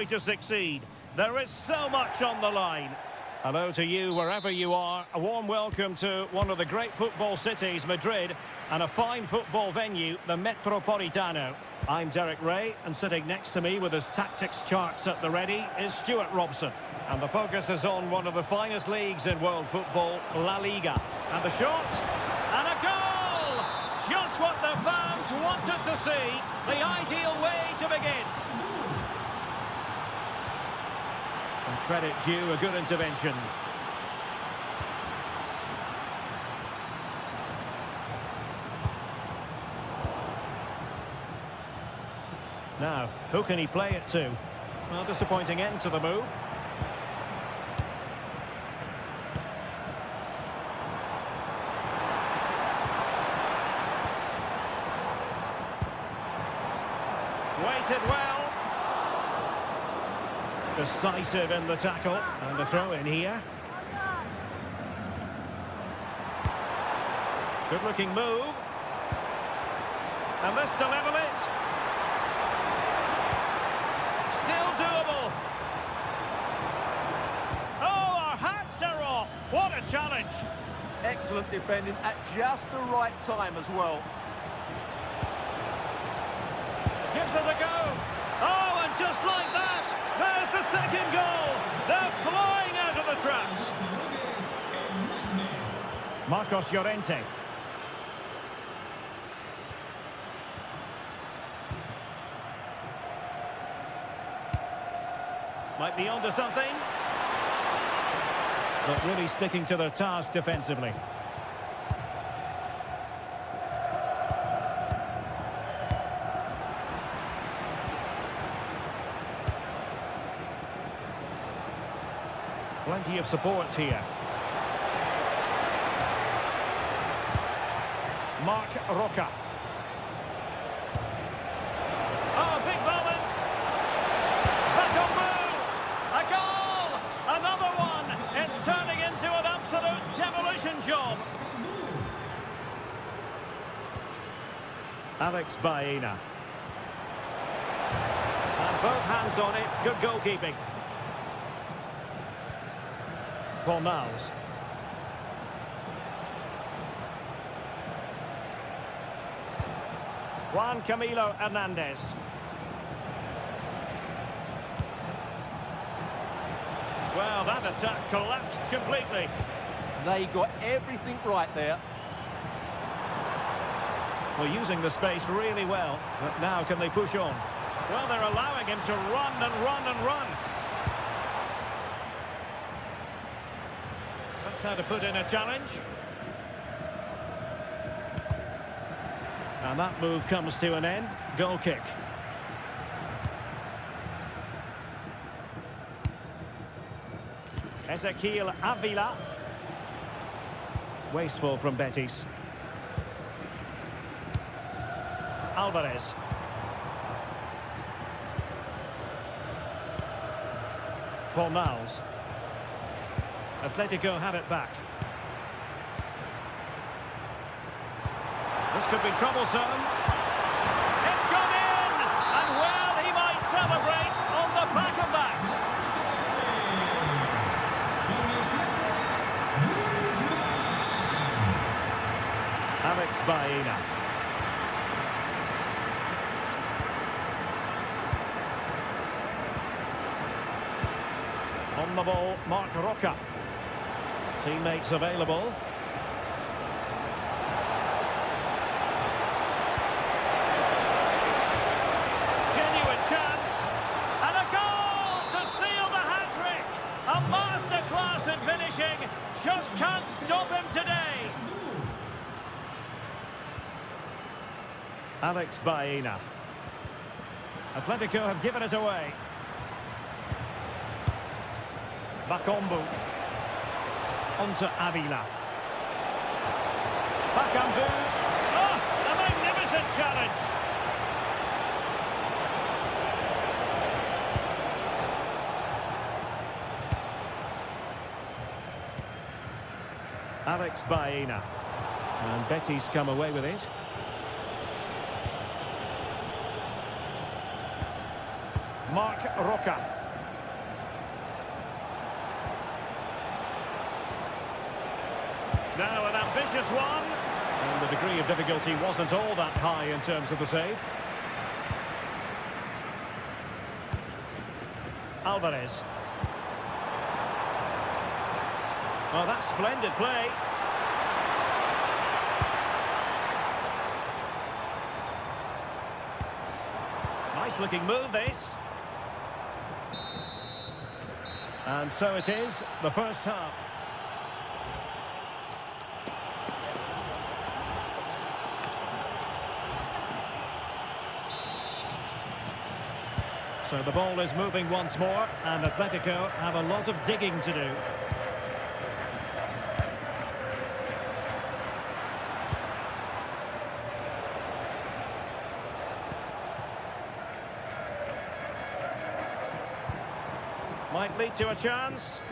to succeed. There is so much on the line. Hello to you wherever you are. A warm welcome to one of the great football cities, Madrid, and a fine football venue, the Metropolitano. I'm Derek Ray, and sitting next to me with his tactics charts at the ready is Stuart Robson. And the focus is on one of the finest leagues in world football, La Liga. And the shot, and a goal! Just what the fans wanted to see, the ideal way to begin. And credit due, a good intervention. Now, who can he play it to? Well, disappointing end to the move. Waited well. Decisive in the tackle. And the throw in here. Good looking move. And this to level it. Still doable. Oh, our hats are off. What a challenge. Excellent defending at just the right time as well. Gives it a go. Oh, and just like that, there's the second goal. They're flying out of the traps. Marcos Llorente. Might be onto something. But really sticking to their task defensively. Plenty of support here. Marc Roca. Oh, big moment. Back on move. A goal. Another one. It's turning into an absolute demolition job. Alex Baena. And both hands on it. Good goalkeeping. Fornals. Juan Camilo Hernandez. Well, that attack collapsed completely. They got everything right there. Well, using the space really well. But now can they push on? Well, they're allowing him to run and run and run. That's how to put in a challenge. And that move comes to an end. Goal kick. Ezequiel Avila. Wasteful from Betis. Alvarez. Fornals. Atletico have it back. This could be troublesome. It's gone in! And well, he might celebrate on the back of that. Alex Baena. On the ball, Marc Roca. Teammates available. Genuine chance. And a goal to seal the hat-trick. A masterclass in finishing. Just can't stop him today. Alex Baena. Atletico have given us away. Bakombu. On to Avila. Bakambu. Oh, a magnificent challenge. Alex Baena. And Betis come away with it. Marc Roca. Now an ambitious one. And the degree of difficulty wasn't all that high in terms of the save. Alvarez. Oh, that's splendid play. Nice looking move, this. And so it is, the first half. So the ball is moving once more, and Atletico have a lot of digging to do. Might lead to a chance.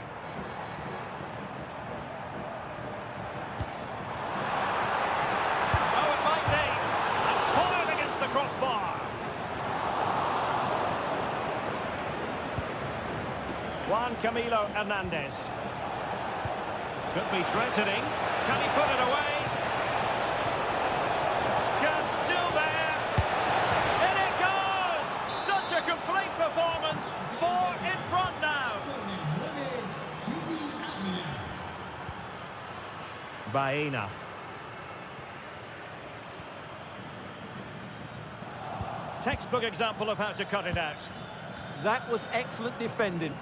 Oh, it might be. And fired against the crossbar. Juan Camilo Hernandez. Could be threatening. Can he put it away? Chance still there. In it goes! Such a complete performance. 4 in front now. Baena. Textbook example of how to cut it out. That was excellent defending.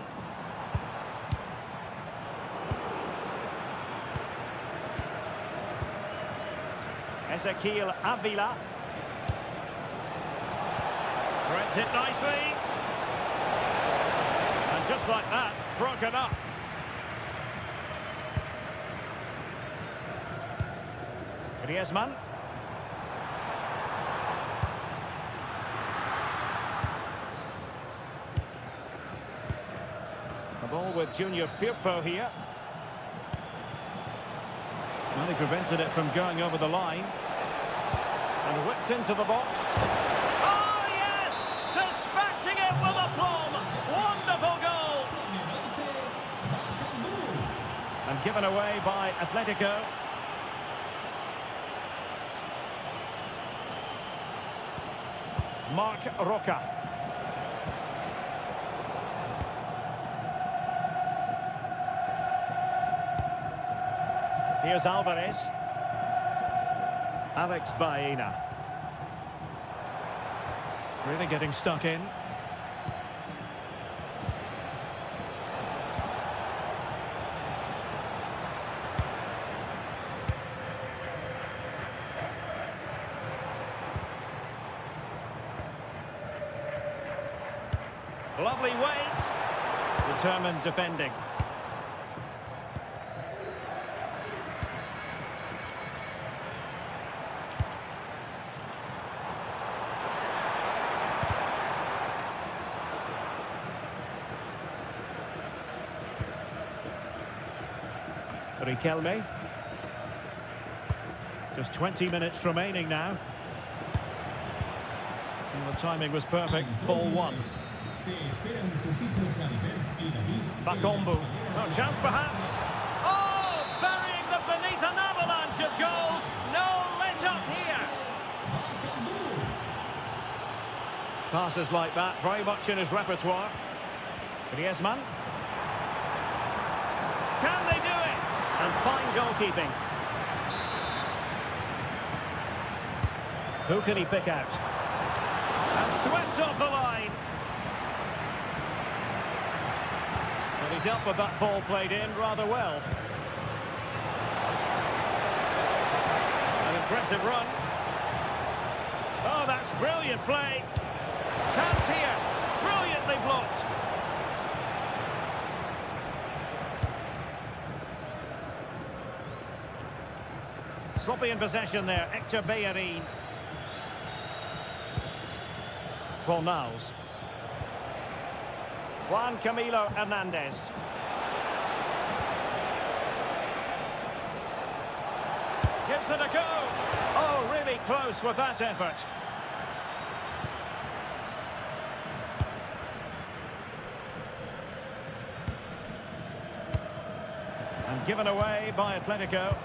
Ezequiel Avila. Threads it nicely. And just like that, broken up. Griezmann. The ball with Junior Firpo here. Well, he prevented it from going over the line. And whipped into the box. Oh, yes! Dispatching it with aplomb. Wonderful goal! And given away by Atletico. Marc Roca. Here's Alvarez. Alex Baena. Really getting stuck in. Lovely weight. Determined defending. Riquelme. Just 20 minutes remaining now. And the timing was perfect. Ball one. Bakombu. No chance perhaps. Oh, burying them beneath an avalanche of goals. No let up here. Passes like that, very much in his repertoire. Griezmann. Can they do it? And fine goalkeeping. Who can he pick out? And swept off the line. But he dealt with that ball played in rather well. An impressive run. Oh, that's brilliant play. Chance here. Brilliantly blocked. Sloppy in possession there. Hector Bellerin. Fornals. Juan Camilo Hernandez. Gives it a go. Oh, really close with that effort. And given away by Atletico.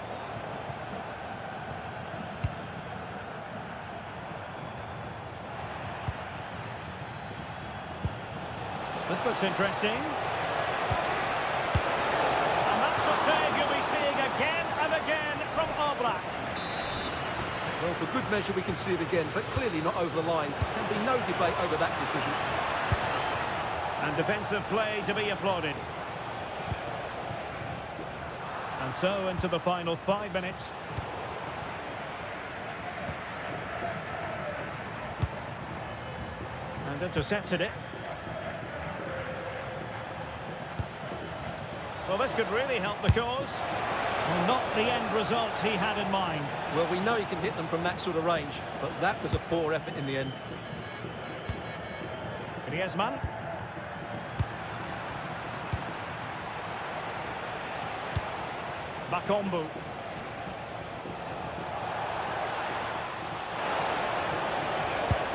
This looks interesting. And that's a save you'll be seeing again and again from Oblak. Well, for good measure, we can see it again, but clearly not over the line. Can be no debate over that decision. And defensive play to be applauded. And so into the final 5 minutes. And intercepted it. Well, this could really help the cause. Well, not the end result he had in mind. Well, we know he can hit them from that sort of range, but that was a poor effort in the end. Griezmann. Bakombu.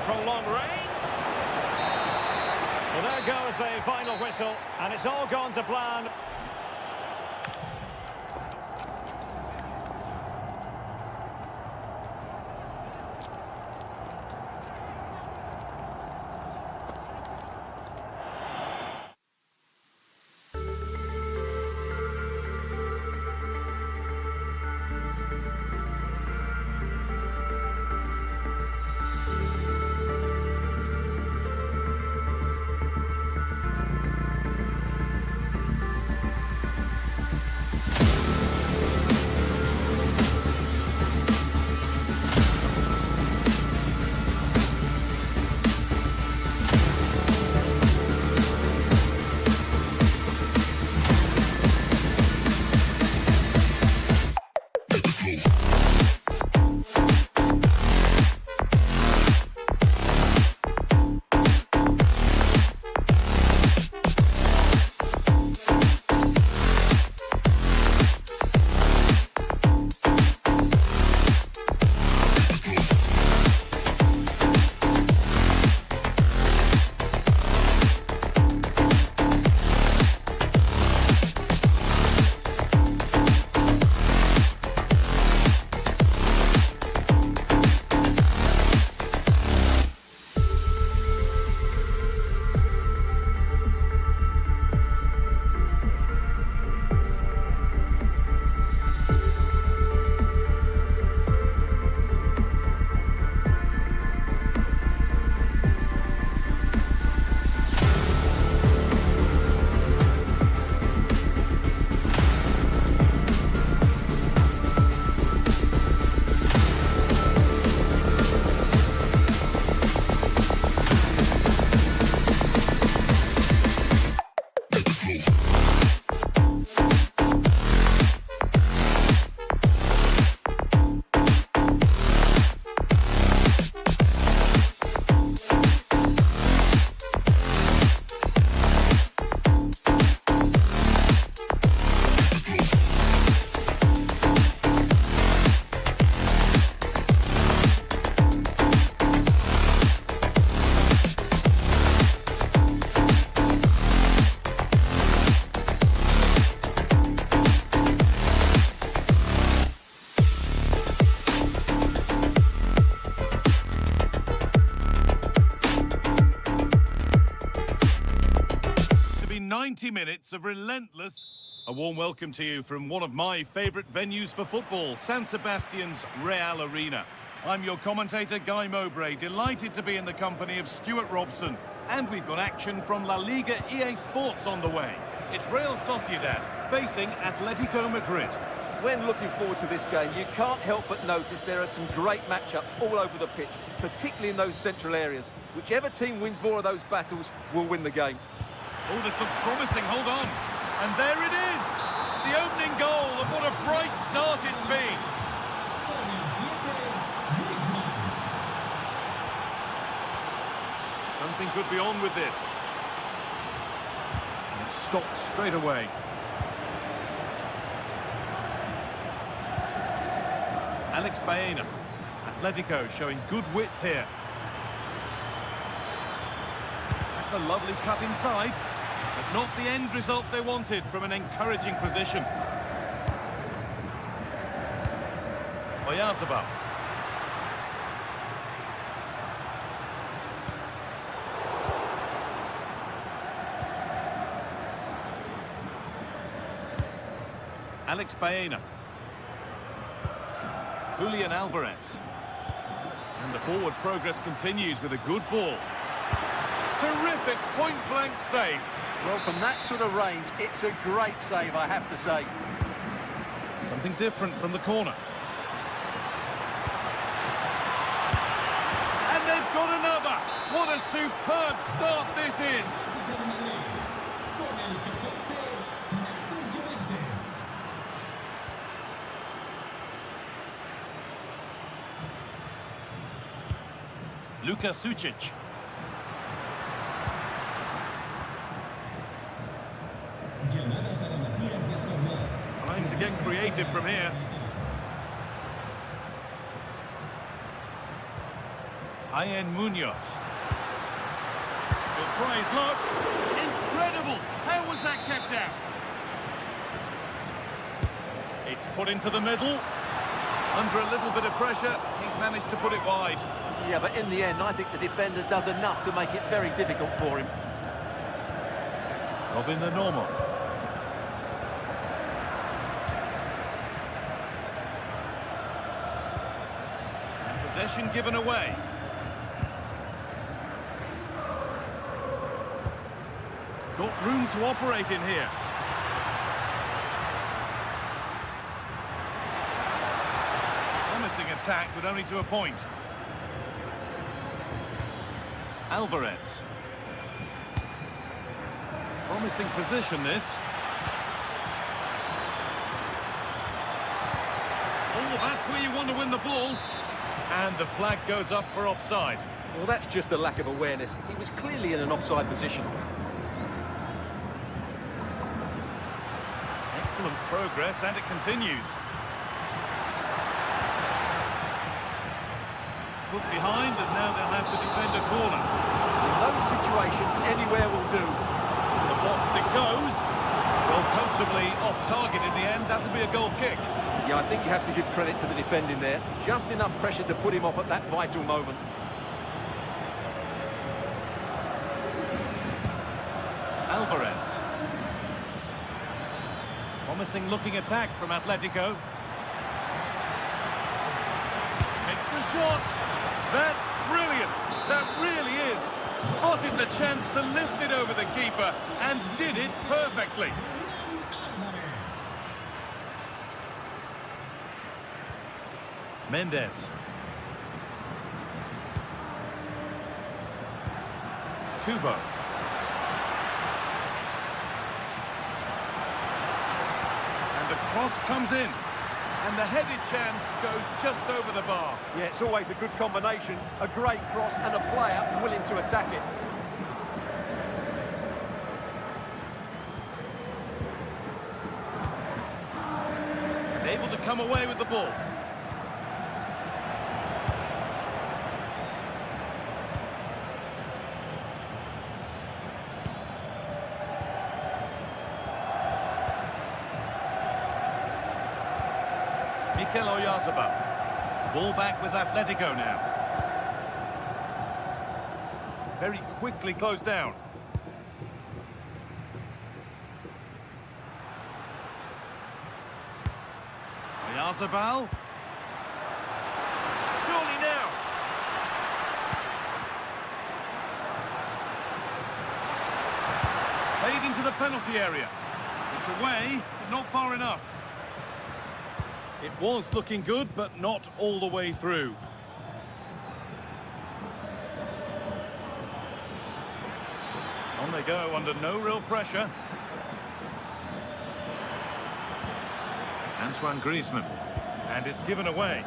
From long range. Well, there goes the final whistle, and it's all gone to plan. To be 90 minutes of relentless... A warm welcome to you from one of my favourite venues for football, San Sebastian's Real Arena. I'm your commentator, Guy Mowbray, delighted to be in the company of Stuart Robson. And we've got action from La Liga EA Sports on the way. It's Real Sociedad facing Atletico Madrid. When looking forward to this game, you can't help but notice there are some great matchups all over the pitch, particularly in those central areas. Whichever team wins more of those battles will win the game. Oh, this looks promising, hold on. And there it is! The opening goal, and what a bright start it's been! Something could be on with this. And it stopped straight away. Alex Baena. Atletico showing good width here. That's a lovely cut inside, but not the end result they wanted from an encouraging position. Oyarzabal. Alex Baena. Julian Alvarez. And the forward progress continues with a good ball. Terrific point-blank save. Well, from that sort of range, it's a great save, I have to say. Something different from the corner. And they've got another. What a superb start this is. Luka Sucic. Trying to get creative from here. Ian Munoz. He'll try his luck. Incredible! How was that kept out? It's put into the middle. Under a little bit of pressure, he's managed to put it wide. Yeah, but in the end, I think the defender does enough to make it very difficult for him. Robin the normal. And possession given away. Got room to operate in here. Promising attack, but only to a point. Alvarez. Promising position, this. Oh, that's where you want to win the ball. And the flag goes up for offside. Well, that's just a lack of awareness. He was clearly in an offside position. Excellent progress, and it continues. Put behind, and now they'll have to defend a corner. In those situations, anywhere will do. The box it goes. Well, comfortably off target in the end. That'll be a goal kick. Yeah, I think you have to give credit to the defending there. Just enough pressure to put him off at that vital moment. Alvarez. Promising looking attack from Atletico. Takes the shot. That's brilliant. That really is. Spotted the chance to lift it over the keeper and did it perfectly. Mendes. Kubo. And the cross comes in. And the headed chance goes just over the bar. Yeah, it's always a good combination. A great cross and a player willing to attack it. And able to come away with the ball. Mikel Oyarzabal. Ball back with Atletico now. Very quickly closed down. Oyarzabal. Surely now. Played into the penalty area. It's away, but not far enough. It was looking good, but not all the way through. On they go, under no real pressure. Antoine Griezmann. And it's given away.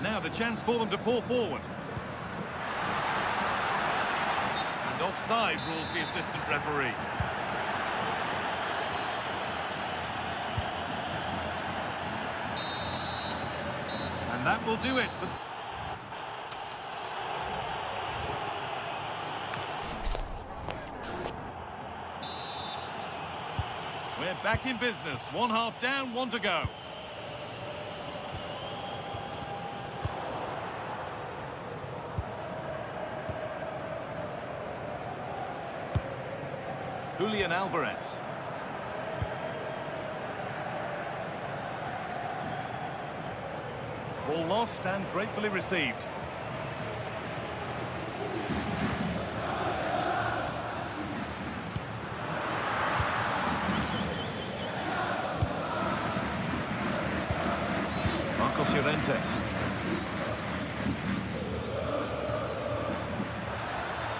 Now the chance for them to pull forward. And offside rules the assistant referee. And that will do it. We're back in business. 1 half down, 1 to go. Julian Alvarez. Ball lost and gratefully received. Llorente.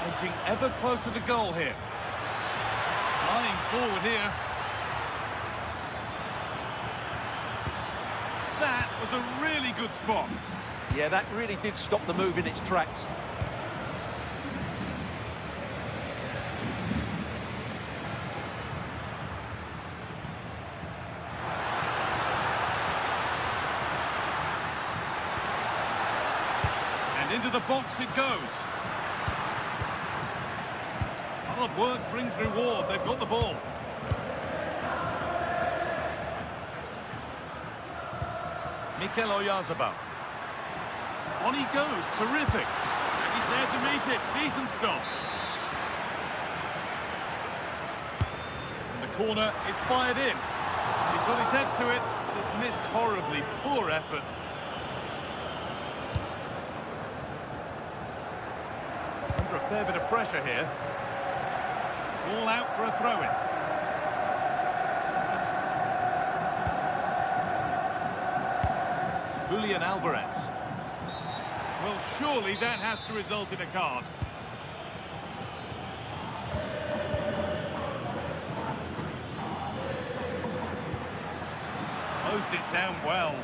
Edging ever closer to goal here. Flying forward here. That was a really good spot. Yeah, that really did stop the move in its tracks. Into the box it goes. Hard work brings reward. They've got the ball. Mikel Oyarzabal. On he goes. Terrific. And he's there to meet it. Decent stop. And the corner is fired in. He got his head to it, but has missed horribly. Poor effort. A fair bit of pressure here. All out for a throw-in. Julian Alvarez. Well, surely that has to result in a card. Closed it down well.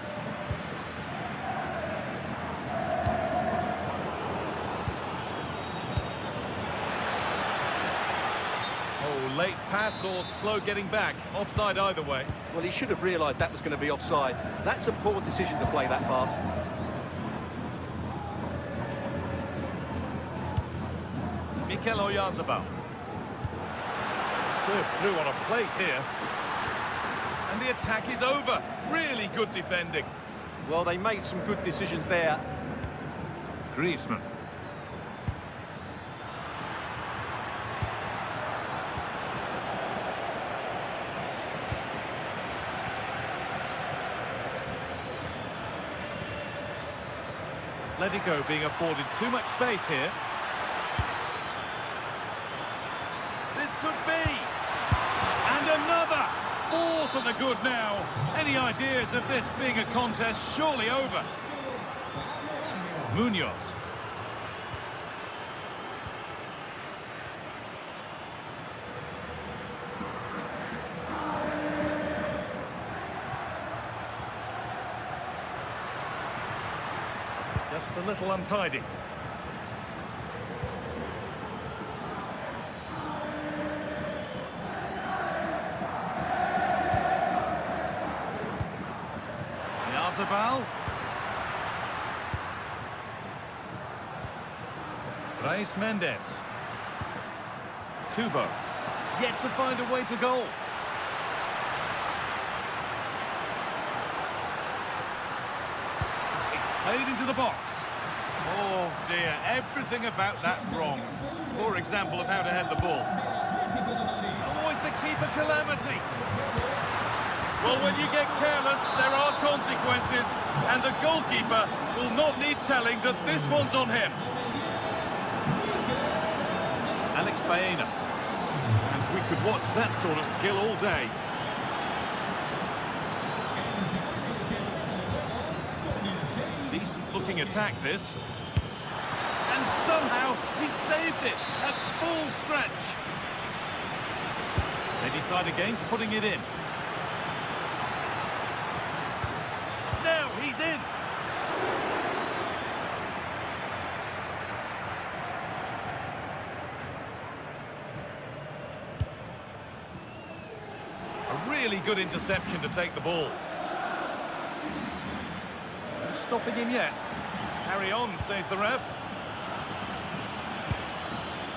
Late pass or slow getting back. Offside either way. Well, he should have realised that was going to be offside. That's a poor decision to play that pass. Mikel Oyarzabal. Served through on a plate here. And the attack is over. Really good defending. Well, they made some good decisions there. Griezmann. Atletico being afforded too much space here. This could be. And another. 4 to the good now. Any ideas of this being a contest surely over? Munoz. Just a little untidy. Oyarzabal. Brais Mendes. Kubo. Yet to find a way to goal. Played into the box. Oh dear, everything about that wrong. Poor example of how to head the ball. Oh, it's a keeper calamity. Well, when you get careless, there are consequences, and the goalkeeper will not need telling that this one's on him. Alex Baena. And we could watch that sort of skill all day. Looking attack this, and somehow he saved it at full stretch. They decide against putting it in. Now he's in. A really good interception to take the ball. No stopping him yet. Carry on, says the ref.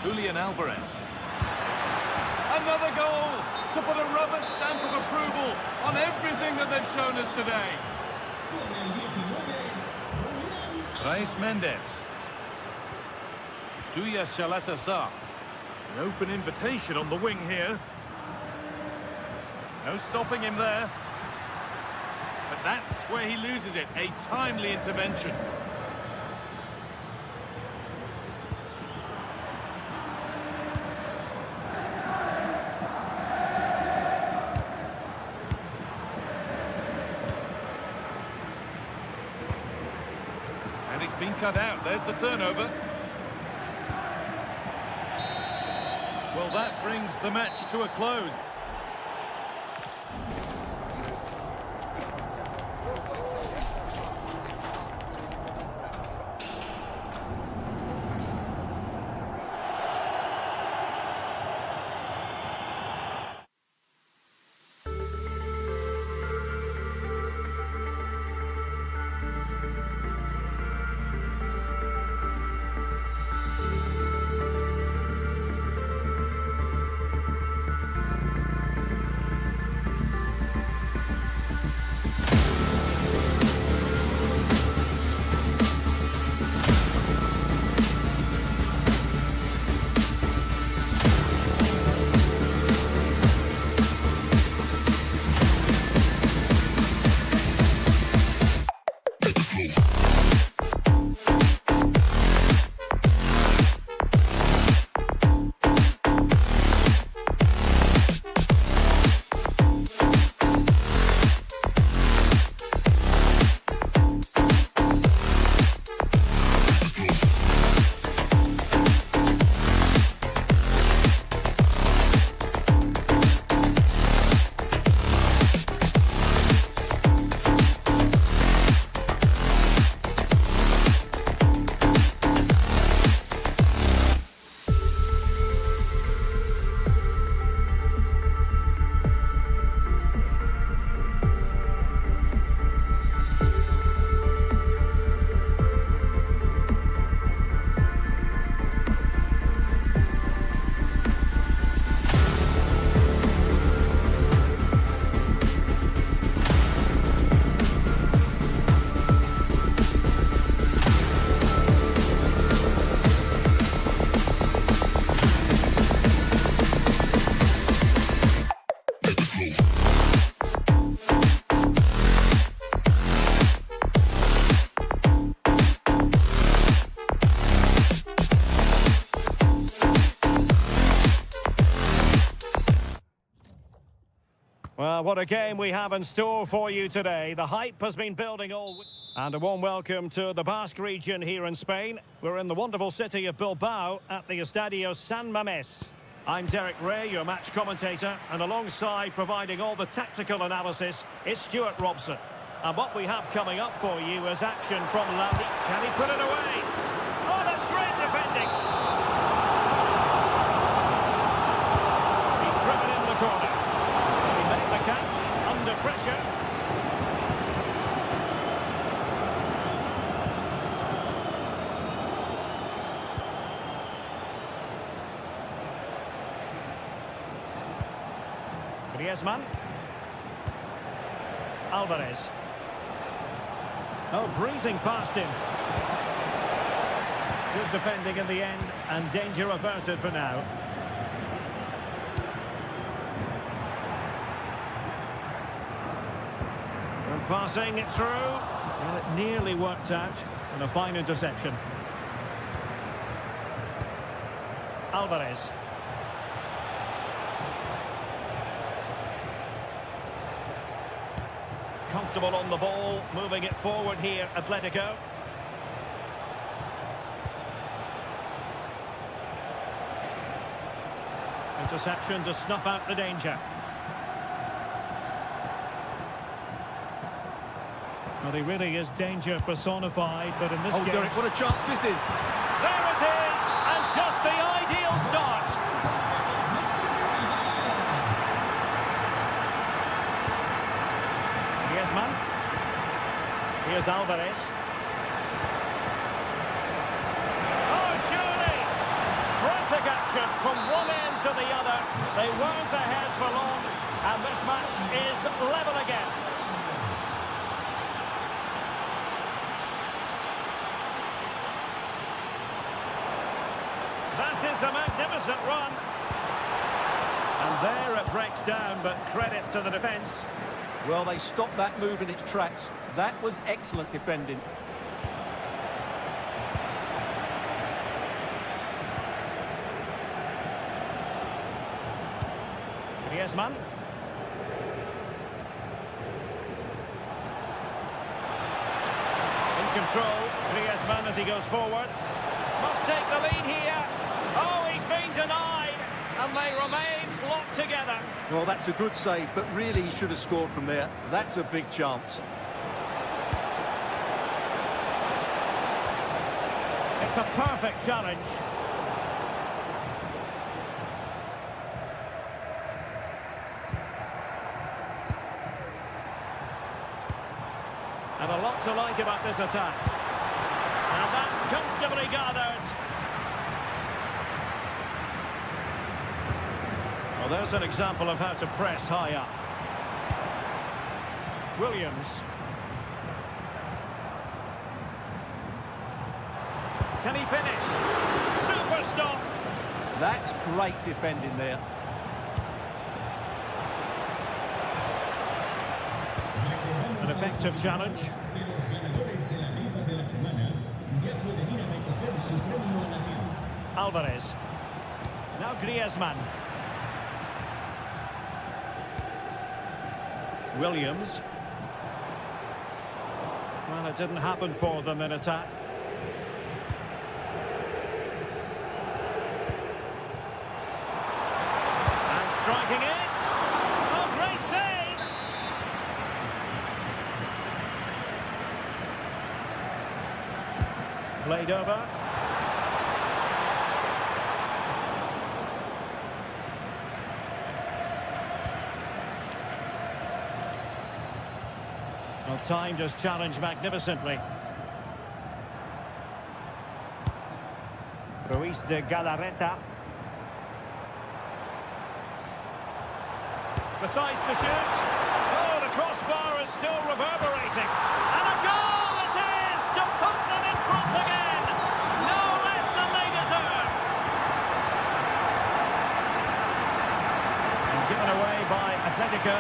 Julian Alvarez. Another goal to put a rubber stamp of approval on everything that they've shown us today. Brais Mendes. Duya Shalatasa. An open invitation on the wing here. No stopping him there. But that's where he loses it. A timely intervention. And it's been cut out. There's the turnover. Well, that brings the match to a close. Well, what a game we have in store for you today. The hype has been building all week. And a warm welcome to the Basque region here in Spain. We're in the wonderful city of Bilbao at the Estadio San Mamés. I'm Derek Ray, your match commentator, and alongside providing all the tactical analysis is Stuart Robson. And what we have coming up for you is action from La Liga. Can he put it away? Oh, that's great defending. He's driven in the corner. He made the catch under pressure. Griezmann. Alvarez. Oh, breezing past him. Good defending in the end, and danger averted for now. And passing it through. Well, it nearly worked out, and a fine interception. Alvarez. Comfortable on the ball, moving it forward here, Atletico. Interception to snuff out the danger. Well, he really is danger personified, but in this game... Derek, what a chance this is. There it is, and just the ideal start. Griezmann. Here's Alvarez. Oh, surely! Frantic action from one end to the other. They weren't ahead for long, and this match is level again. That is a magnificent run. And there it breaks down, but credit to the defence. Well, they stopped that move in its tracks. That was excellent defending. Griezmann. In control, Griezmann as he goes forward. Must take the lead here. Oh, he's been denied. And they remain locked together. Well, that's a good save, but really he should have scored from there. That's a big chance. It's a perfect challenge. And a lot to like about this attack. And that's comfortably gathered. Well, there's an example of how to press high up. Williams. Can he finish? Super stop. That's great defending there. An effective challenge. Alvarez. Now Griezmann. Williams. Well, it didn't happen for them in attack. And striking it. Oh, great save. Played over. Well, time just challenged magnificently. Ruiz de Galarreta. Decides to shoot. Oh, the crossbar is still reverberating. And a goal it is to put them in front again. No less than they deserve. And given away by Atletico.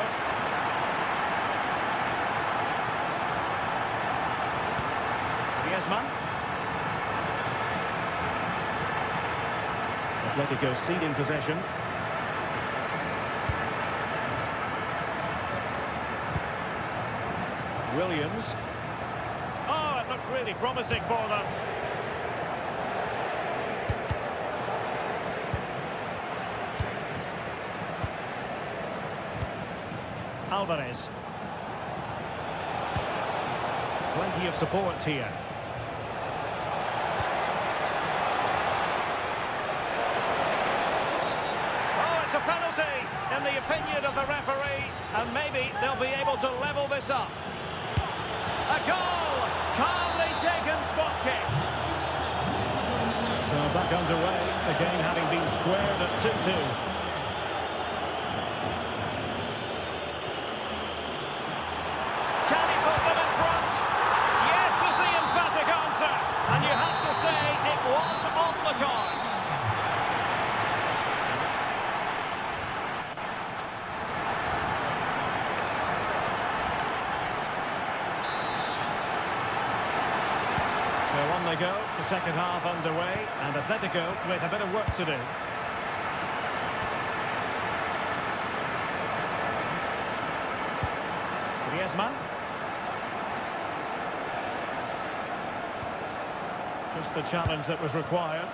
Griezmann. Atletico ceding possession. Williams. Oh, it looked really promising for them. Alvarez. Plenty of support here. Oh, it's a penalty in the opinion of the referee, and maybe they'll be able to level this up. A goal! Calmly taken spot kick. So back underway, the game having been squared at 2-2. Can he put them in front? Yes is the emphatic answer. And you have to say it was on the cards. So on they go, the second half underway, and Atletico with a bit of work to do. Griezmann. Just the challenge that was required.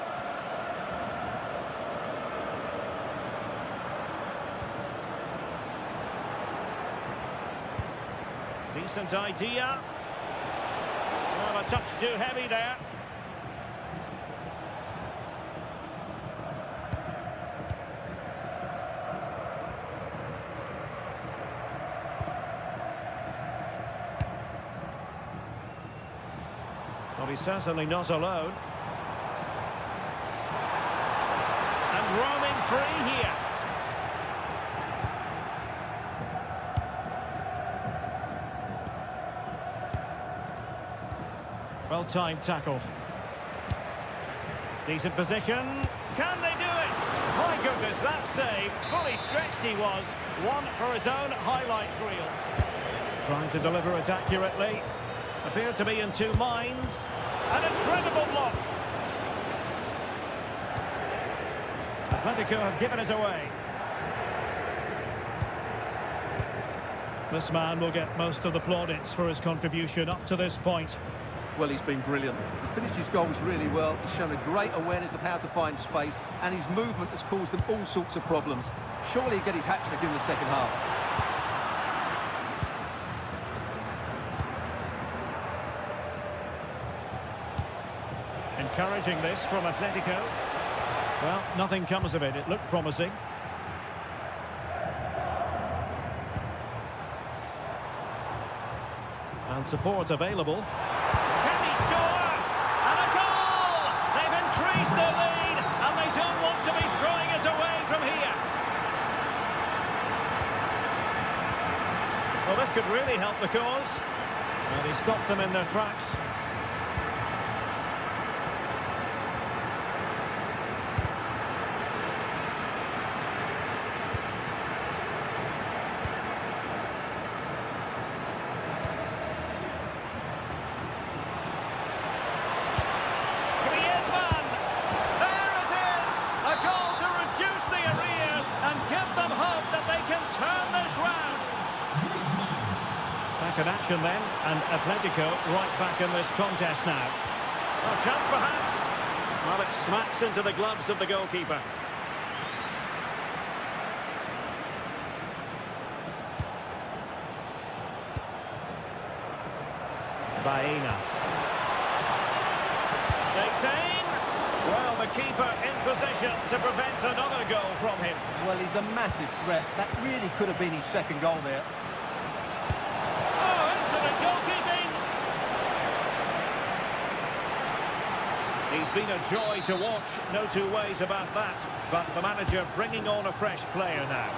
Decent idea. Well, a touch too heavy there. Well, he's certainly not alone. And roaming free here. Well-timed tackle. Decent position. Can they do it? My goodness, that save. Fully stretched he was. One for his own highlights reel. Trying to deliver it accurately. Appear to be in two minds. An incredible block. Atletico have given it away. This man will get most of the plaudits for his contribution up to this point. Well, he's been brilliant. He finished his goals really well. He's shown a great awareness of how to find space, and his movement has caused them all sorts of problems. Surely he'll get his hat-trick in the second half. Encouraging this from Atletico. Well, nothing comes of it. It looked promising. And support available. Can he score? And a goal! They've increased their lead, and they don't want to be throwing it away from here. Well, this could really help the cause. And he stopped them in their tracks. Back in action then, and Atletico right back in this contest now. Oh, chance perhaps. Well, it smacks into the gloves of the goalkeeper. Baena. Takes aim. Well, the keeper in position to prevent another goal from him. Well, he's a massive threat. That really could have been his second goal there. He's been a joy to watch, no two ways about that. But the manager bringing on a fresh player now.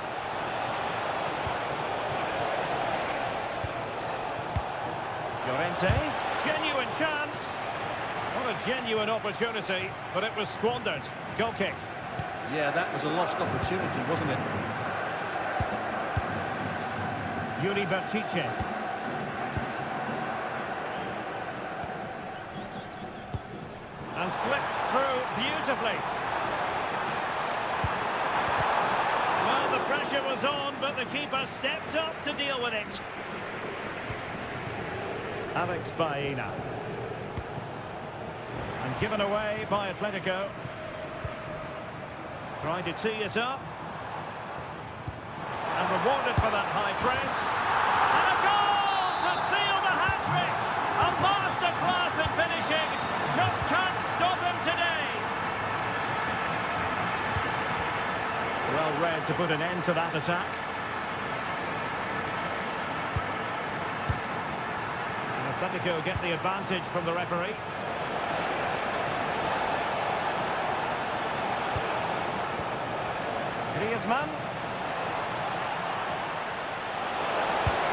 Llorente, genuine chance. What a genuine opportunity, but it was squandered. Goal kick. Yeah, that was a lost opportunity, wasn't it? Yuri Bertice. And slipped through beautifully. Well, the pressure was on, but the keeper stepped up to deal with it. Alex Baena. And given away by Atletico. Trying to tee it up. And rewarded for that high press. And a goal to seal the hat-trick! A masterclass in finishing. Just can't stop him today. Well read to put an end to that attack. And Atletico get the advantage from the referee. Griezmann.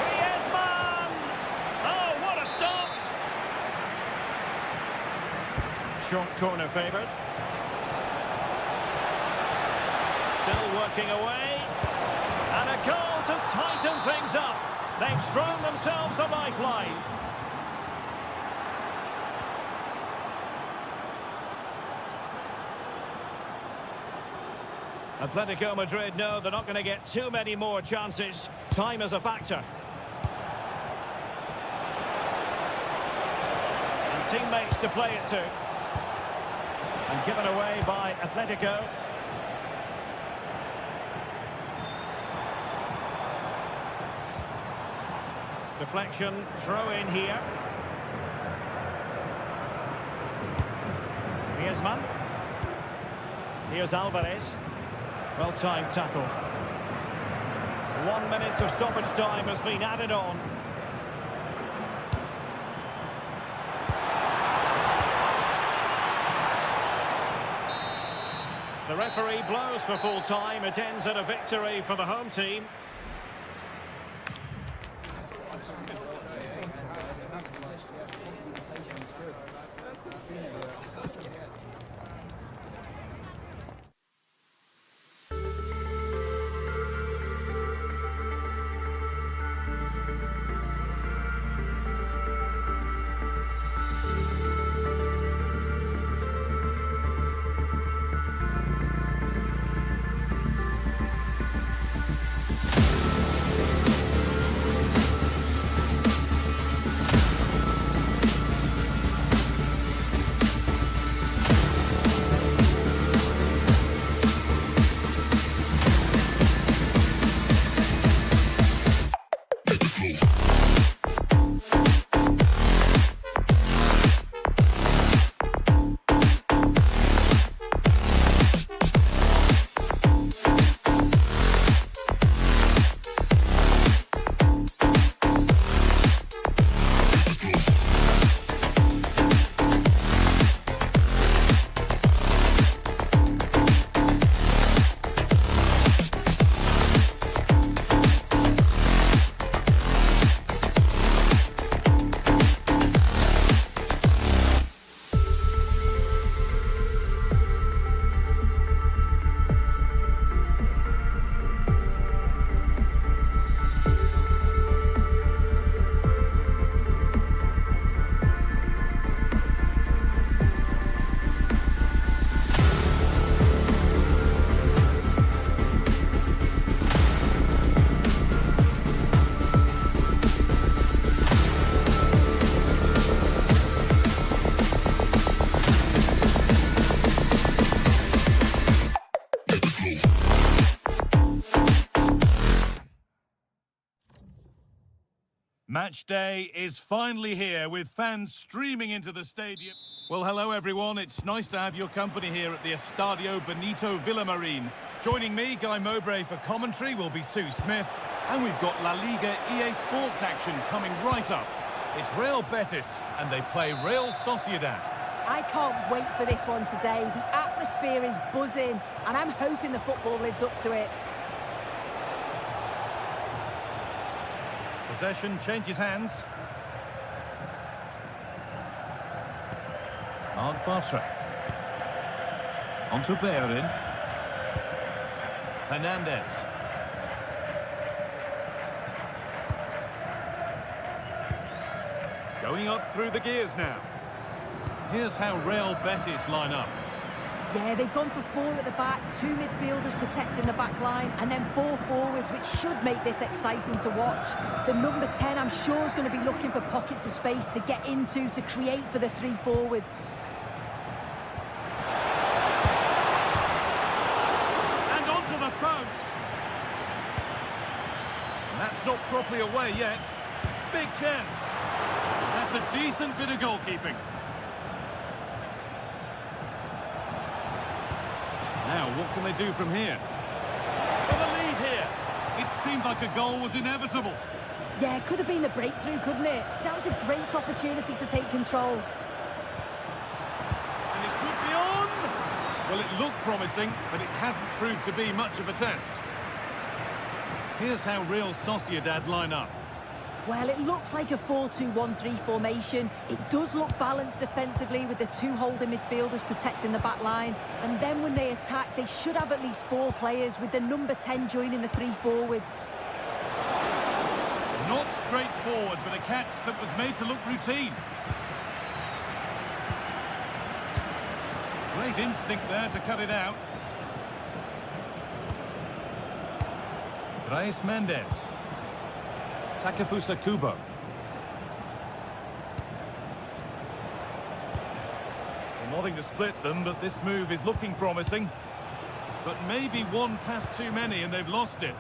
Griezmann! Oh, what a stop! Short corner favoured. Still working away. And a goal to tighten things up. They've thrown themselves a lifeline. Atletico Madrid know they're not going to get too many more chances. Time is a factor. And teammates to play it to. And given away by Atletico. Deflection, throw in here. Griezmann. Here's Alvarez. Well-timed tackle. 1 minute of stoppage time has been added on. The referee blows for full time. It ends in a victory for the home team. Match day is finally here with fans streaming into the stadium. Well, hello everyone. It's nice to have your company here at the Estadio Benito Villamarín. Joining me, Guy Mowbray for commentary, will be Sue Smith. And we've got La Liga EA Sports action coming right up. It's Real Betis and they play Real Sociedad. I can't wait for this one today. The atmosphere is buzzing and I'm hoping the football lives up to it. Possession changes hands. On Bartra. On to Bellerin. Hernandez. Going up through the gears now. Here's how Real Betis line up. Yeah, they've gone for four at the back, two midfielders protecting the back line, and then four forwards, which should make this exciting to watch. The number 10, I'm sure, is going to be looking for pockets of space to get into, to create for the three forwards. And onto the post. And that's not properly away yet. Big chance. That's a decent bit of goalkeeping. Now, what can they do from here? For the lead here. It seemed like a goal was inevitable. Yeah, it could have been the breakthrough, couldn't it? That was a great opportunity to take control. And it could be on! Well, it looked promising, but it hasn't proved to be much of a test. Here's how Real Sociedad line up. Well, it looks like a 4-2-1-3 formation. It does look balanced defensively with the two holding midfielders protecting the back line. And then when they attack, they should have at least four players with the number 10 joining the three forwards. Not straightforward, but a catch that was made to look routine. Great instinct there to cut it out. Brais Mendes. Takefusa Kubo. Well, nothing to split them, but this move is looking promising. But maybe one pass too many and they've lost it.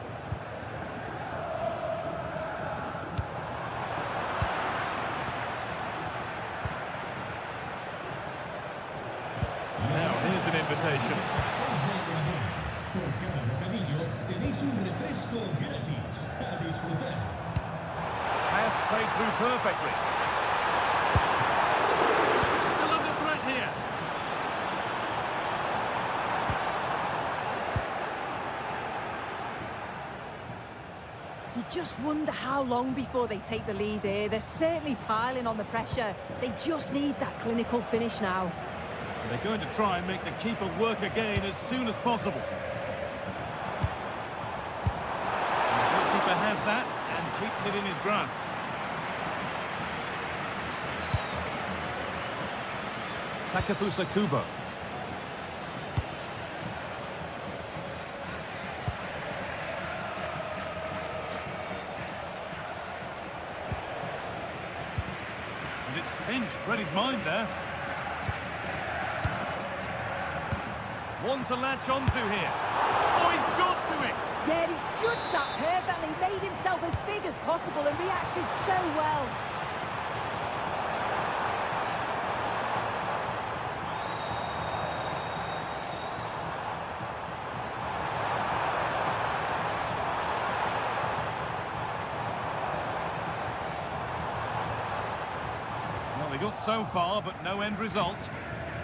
Now, here's an invitation. Pass played through perfectly. Still under threat here. You just wonder how long before they take the lead here. They're certainly piling on the pressure. They just need that clinical finish now. And they're going to try and make the keeper work again as soon as possible. And the goalkeeper has that and keeps it in his grasp. Takefusa Kubo. And it's pinched, read his mind there. One to latch onto here. Oh, he's got to it! Yeah, he's judged that perfectly, made himself as big as possible and reacted so well. Well, they got so far, but no end result.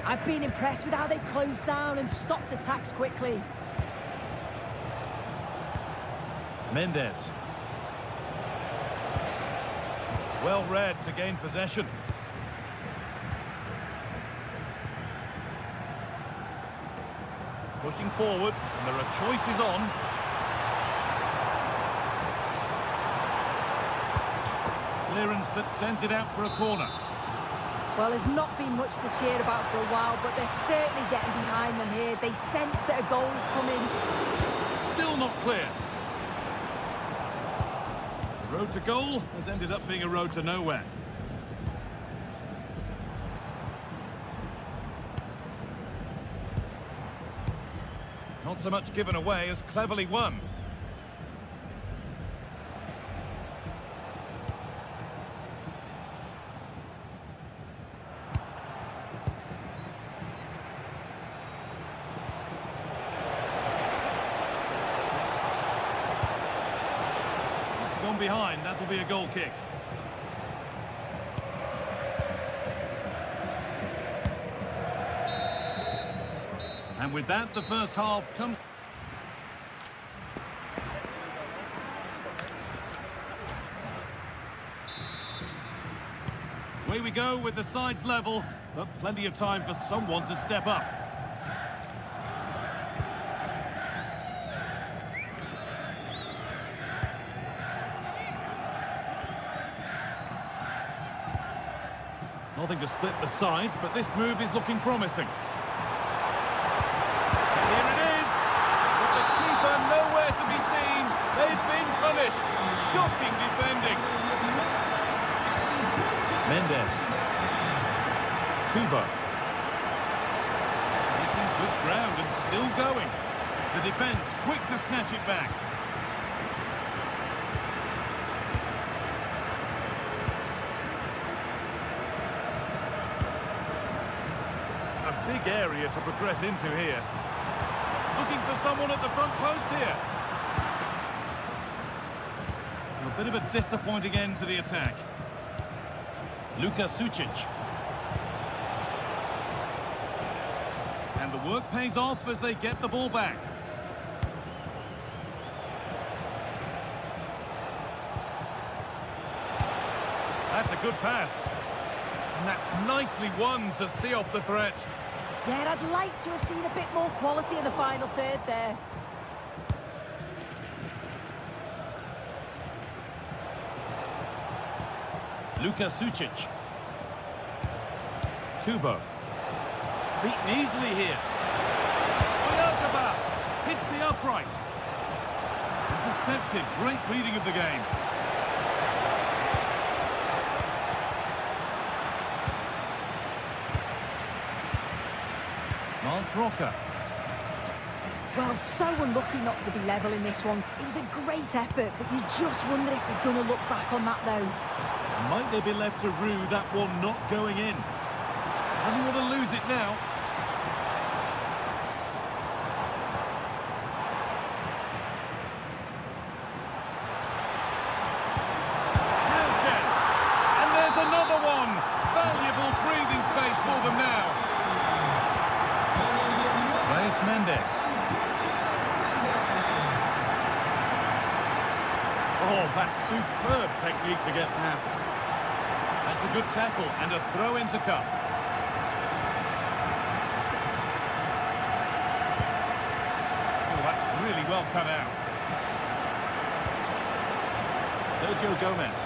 I've been impressed with how they've closed down and stopped attacks quickly. Mendes. Well read to gain possession. Pushing forward, and there are choices on. Clearance that sends it out for a corner. Well, there's not been much to cheer about for a while, but they're certainly getting behind them here. They sense that a goal's coming. Still not clear. The road to goal has ended up being a road to nowhere. Not so much given away as cleverly won. gone behind. That'll be a goal kick. And with that, the first half comes... Away we go with the sides level, but plenty of time for someone to step up. Nothing to split the sides, but this move is looking promising. Here it is! With the keeper nowhere to be seen, they've been punished. Shocking defending. Mendes. Kubo. Making good ground and still going. The defence quick to snatch it back. A big area to progress into here. Looking for someone at the front post here. A bit of a disappointing end to the attack. Luka Sucic. And the work pays off as they get the ball back. That's a good pass. And that's nicely won to see off the threat. Yeah, I'd like to have seen a bit more quality in the final third there. Luka Sucic. Kubo. Beaten easily here. Oyarzabal hits the upright. Intercepted. Great reading of the game. Mark Roca. Well, so unlucky not to be level in this one. It was a great effort, but you just wonder if they're going to look back on that, though. Might they be left to rue that one not going in? Doesn't want to lose it now. Now chance. And there's another one. Valuable breathing space for them now. There's Mendes. Oh, that's superb technique to get past. That's a good tackle and a throw into cup. Oh, that's really well cut out. Sergio Gomez.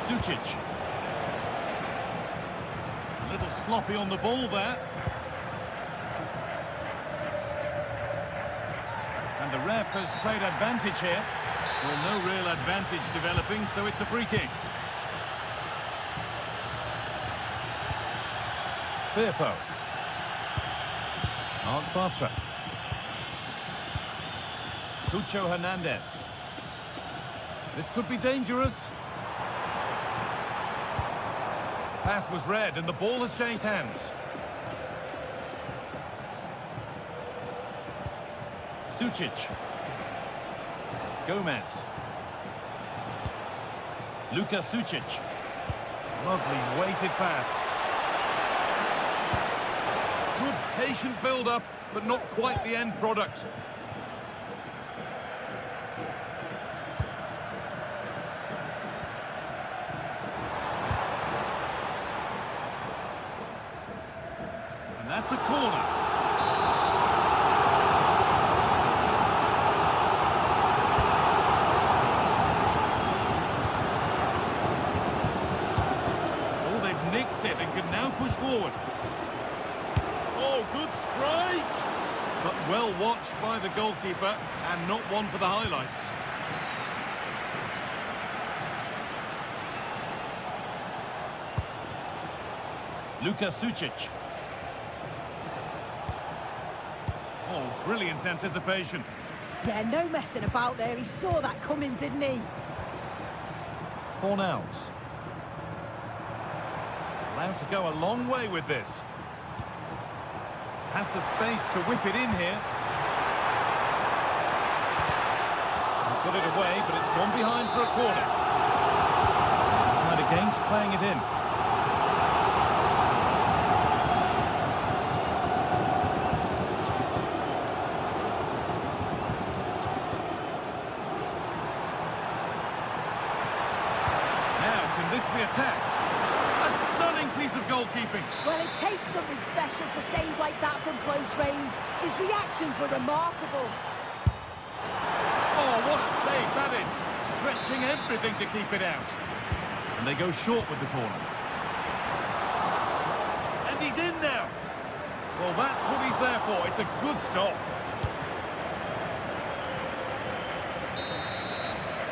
Sucic. A little sloppy on the ball there. And the ref has played advantage here. Well, no real advantage developing, so it's a free kick. Firpo. Mark Bartra. Cucho Hernandez. This could be dangerous. Pass was read and the ball has changed hands. Sucic. Gomez. Luka Sucic. Lovely weighted pass. Good patient build-up, but not quite the end product. And that's a corner. Oh, they've nicked it and can now push forward. Oh, good strike! But well watched by the goalkeeper and not one for the highlights. Luka Sucic. Oh, brilliant anticipation. Yeah, no messing about there. He saw that coming, didn't he? Fornals. Allowed to go a long way with this. Has the space to whip it in here. Got it away, but it's gone behind for a corner. Side against playing it in. Now, can this be attacked? A stunning piece of goalkeeping. Well, it takes something special to save like that from close range. His reactions were remarkable. Oh, what a save that is. Stretching everything to keep it out. And they go short with the corner. And he's in now. Well, that's what he's there for. It's a good stop.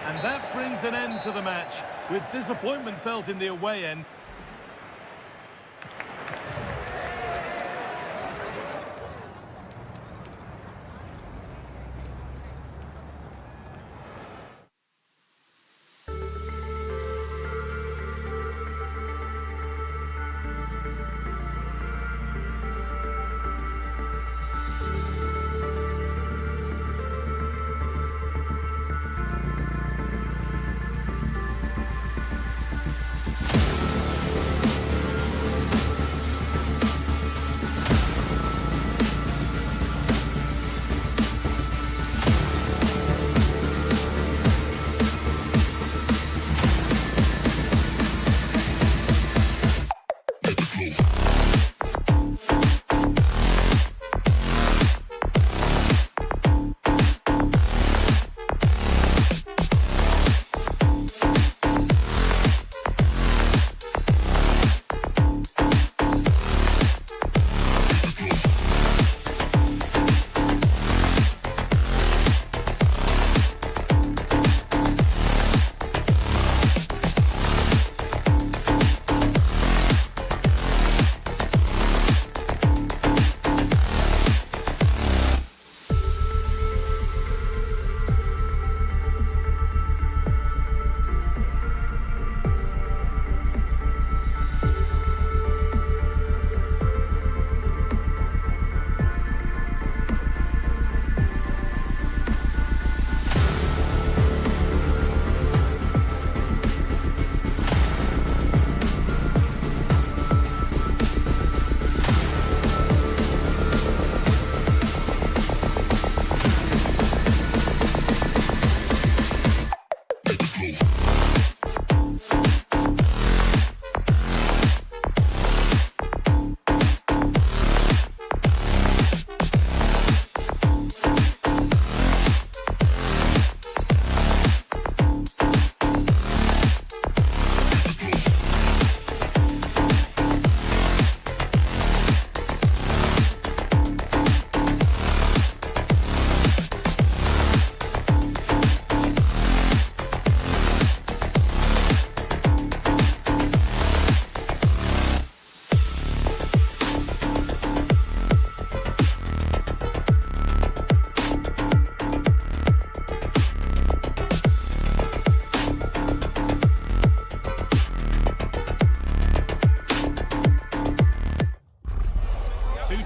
And that brings an end to the match, with disappointment felt in the away end.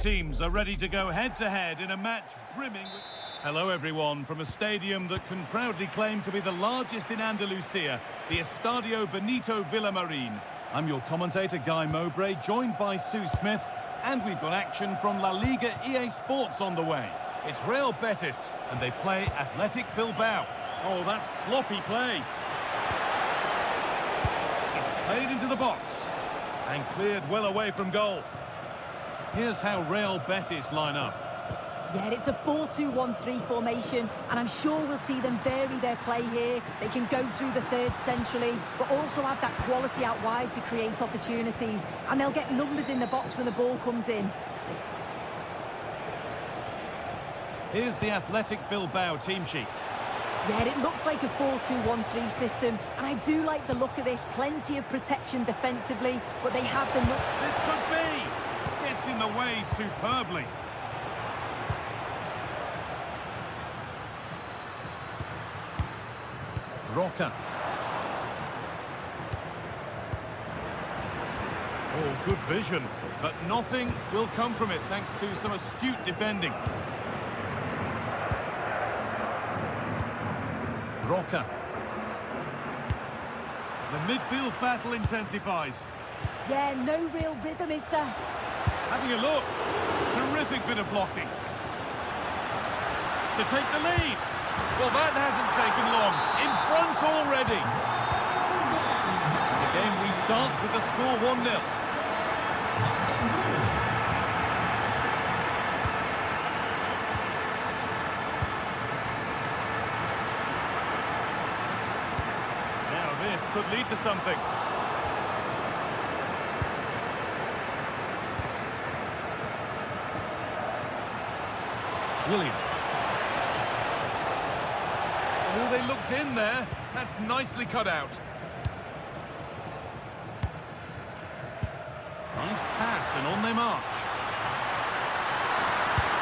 Teams are ready to go head-to-head in a match brimming with... Hello everyone, from a stadium that can proudly claim to be the largest in Andalusia, the Estadio Benito Villamarin. I'm your commentator, Guy Mowbray, joined by Sue Smith, and we've got action from La Liga EA Sports on the way. It's Real Betis, and they play Athletic Bilbao. Oh, that's sloppy play. It's played into the box, and cleared well away from goal. Here's how Real Betis line up. Yeah, it's a 4-2-1-3 formation, and I'm sure we'll see them vary their play here. They can go through the third centrally, but also have that quality out wide to create opportunities, and they'll get numbers in the box when the ball comes in. Here's the Athletic Bilbao team sheet. Yeah, it looks like a 4-2-1-3 system, and I do like the look of this. Plenty of protection defensively, but they have the... This could be! Gets in the way superbly. Roca. Oh, good vision. But nothing will come from it thanks to some astute defending. Roca. The midfield battle intensifies. Yeah, no real rhythm, is there? Having a look. Terrific bit of blocking. To take the lead. Well, that hasn't taken long. In front already. The game restarts with the score 1-0. Now this could lead to something. Williams. Oh, they looked in there. That's nicely cut out. Nice pass and on they march.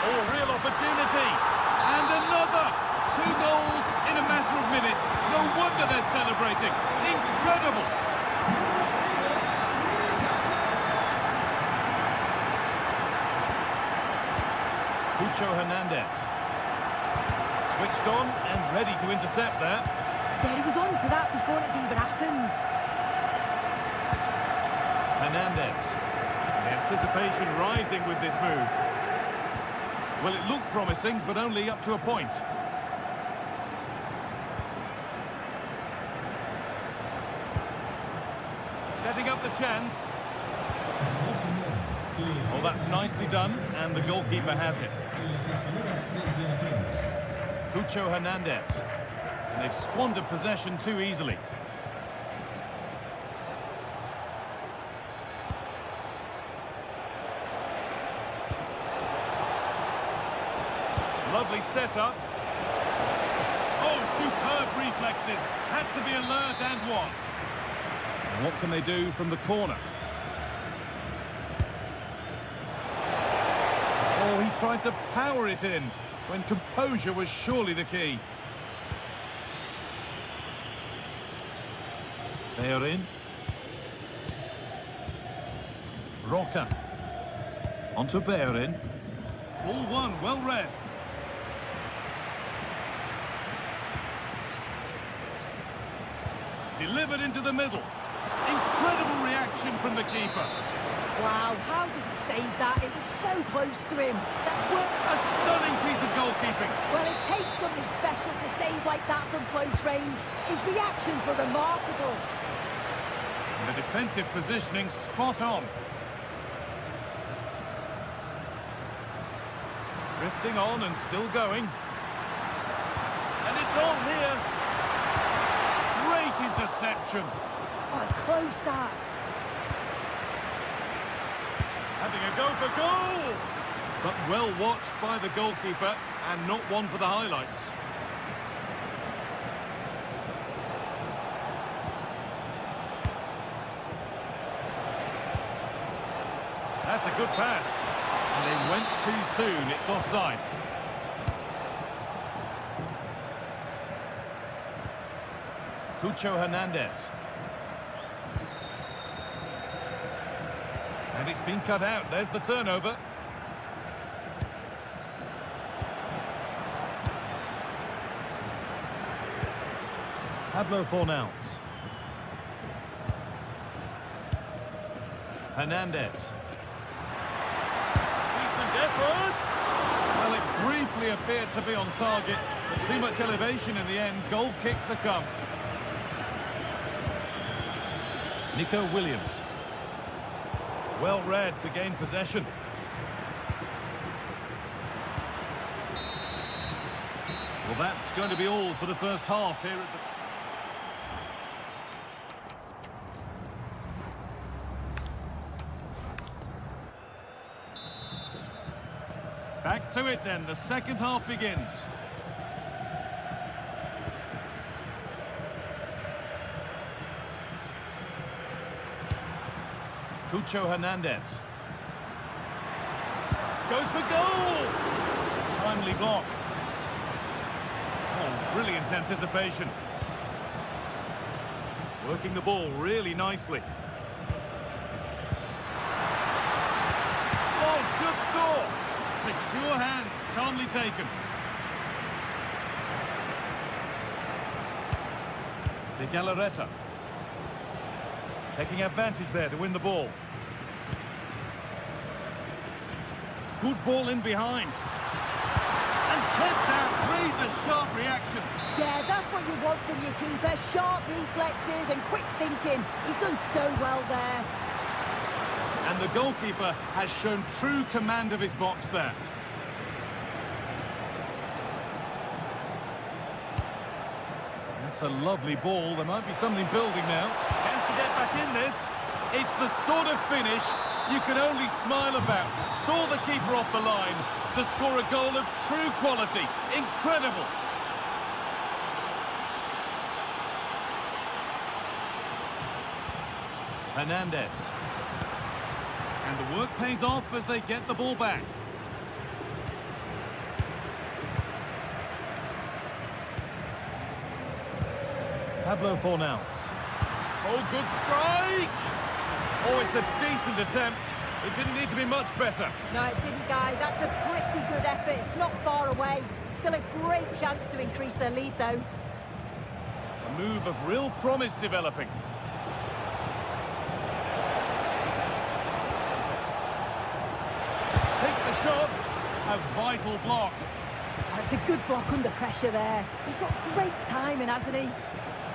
Oh, real opportunity. And another. 2 goals in a matter of minutes. No wonder they're celebrating. Incredible. Cucho Hernandez. Switched on and ready to intercept there. Yeah, he was on to that before it even happened. Hernandez. The anticipation rising with this move. Well, it looked promising, but only up to a point. Setting up the chance. Oh, that's nicely done, and the goalkeeper has it. Cucho Hernandez. And they've squandered possession too easily. Lovely setup. Oh, superb reflexes. Had to be alert and was. And what can they do from the corner? Oh, he tried to power it in when composure was surely the key. They are in. Roca. Onto Bellerin. Ball one, well read. Delivered into the middle. Incredible reaction from the keeper. Wow, how did he save that? It was so close to him. That's work. A stunning piece of goalkeeping. Well, it takes something special to save like that from close range. His reactions were remarkable. And the defensive positioning spot on. Drifting on and still going. And it's on here. Great interception. Oh, it's close, that. Having a go for goal. But well watched by the goalkeeper and not one for the highlights. That's a good pass. And they went too soon. It's offside. Cucho Hernandez. And it's been cut out. There's the turnover. Pablo Fornals. Hernandez. Decent effort. Well, it briefly appeared to be on target, but too much elevation in the end. Goal kick to come. Nico Williams. Well read to gain possession. Well, that's going to be all for the first half here at the... Back to it then, the second half begins. Cucho Hernandez. Goes for goal! Timely block. Oh, brilliant anticipation. Working the ball really nicely. Sure hands, calmly taken. De Galarreta. Taking advantage there to win the ball. Good ball in behind. And kept out, razor-sharp reactions. Yeah, that's what you want from your keeper. Sharp reflexes and quick thinking. He's done so well there. And the goalkeeper has shown true command of his box there. That's a lovely ball. There might be something building now. Chance to get back in this. It's the sort of finish you can only smile about. Saw the keeper off the line to score a goal of true quality. Incredible. Hernandez. And the work pays off as they get the ball back. Pablo Fornals. Oh, good strike! Oh, it's a decent attempt. It didn't need to be much better. No, it didn't, Guy. That's a pretty good effort. It's not far away. Still a great chance to increase their lead, though. A move of real promise developing. Takes the shot. A vital block. That's a good block under pressure there. He's got great timing, hasn't he?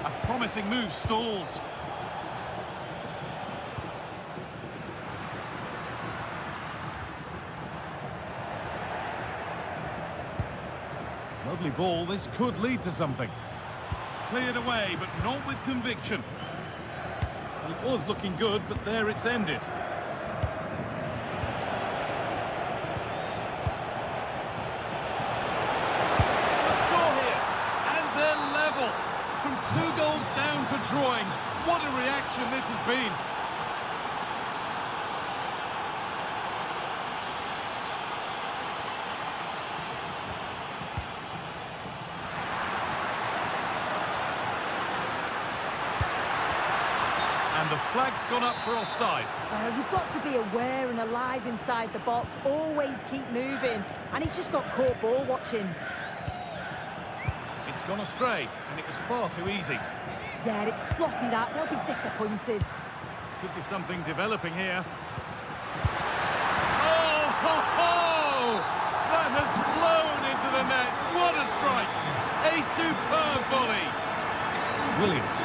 A promising move stalls. Lovely ball. This could lead to something. Cleared away, but not with conviction. It was looking good, but there it's ended. From 2 goals down to drawing. What a reaction this has been. And the flag's gone up for offside. You've got to be aware and alive inside the box. Always keep moving. And he's just got caught ball watching. It's gone astray, and it was far too easy. Yeah, it's sloppy that. They'll be disappointed. Could be something developing here. Oh, ho, ho! That has flown into the net. What a strike! A superb volley. Williams.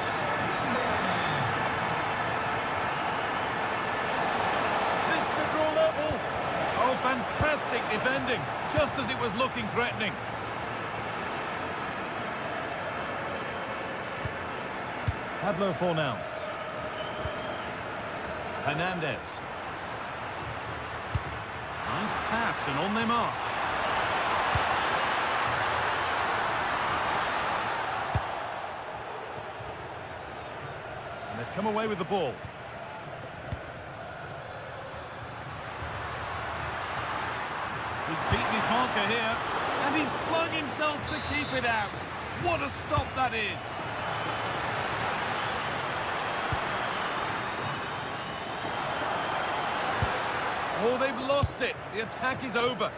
This to draw level. Oh, fantastic defending, just as it was looking threatening. Pablo Fornals. Hernandez. Nice pass and on they march. And they've come away with the ball. He's beaten his marker here, and he's flung himself to keep it out. What a stop that is! Oh, they've lost it. The attack is over.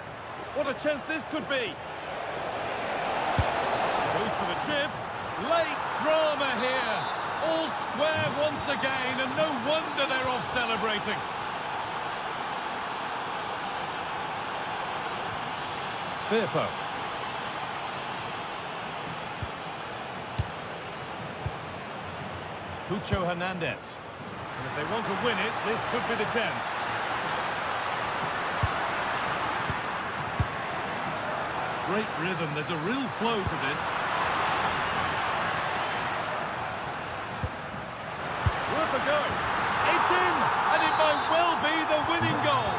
What a chance this could be. Goes for the chip. Late drama here. All square once again, and no wonder they're off celebrating. Firpo. Cucho Hernandez. And if they want to win it, this could be the chance. Great rhythm. There's a real flow to this. Worth a go. It's in, and it might well be the winning goal.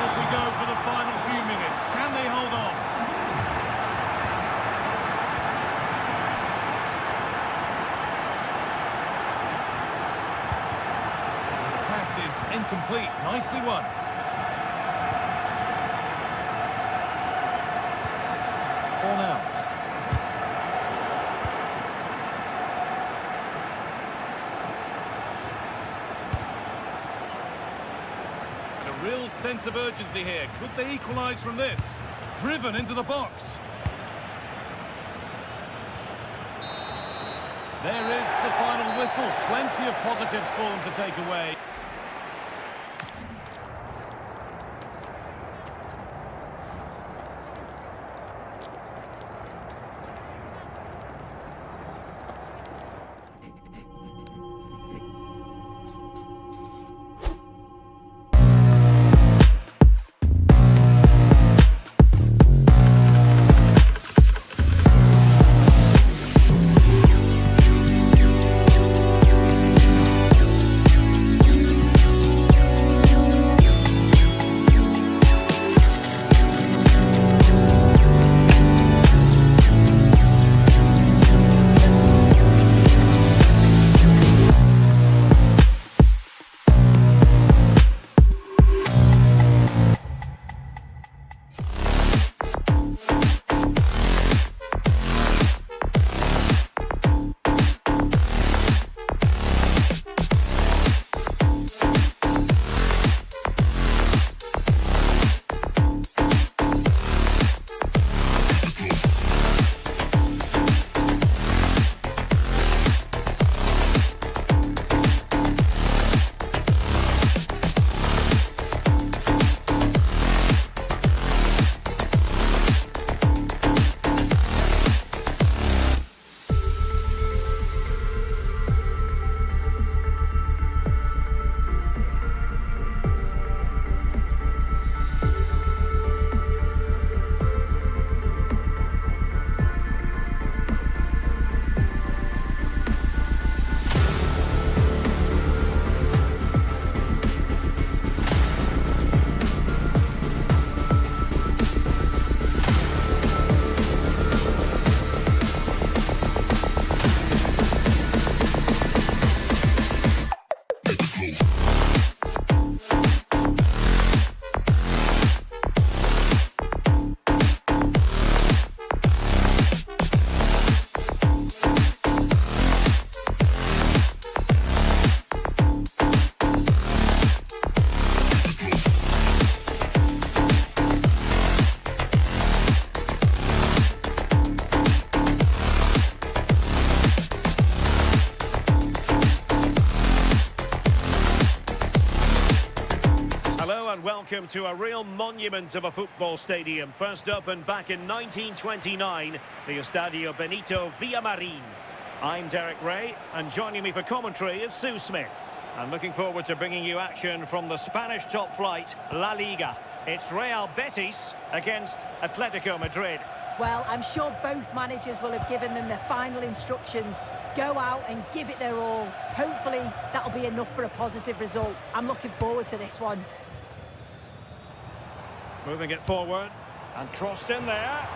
Off we go for the final few minutes. Can they hold on? The pass is incomplete. Nicely won. Fornals. And a Real sense of urgency here. Could they equalise from this? Driven into the box. There is the final whistle. Plenty of positives for them to take away. And welcome to a real monument of a football stadium. First opened back in 1929, the Estadio Benito Villamarin. I'm Derek Ray, and joining me for commentary is Sue Smith. And looking forward to bringing you action from the Spanish top flight, La Liga. It's Real Betis against Atletico Madrid. Well, I'm sure both managers will have given them their final instructions. Go out and give it their all. Hopefully, that'll be enough for a positive result. I'm looking forward to this one. Moving it forward and crossed in there.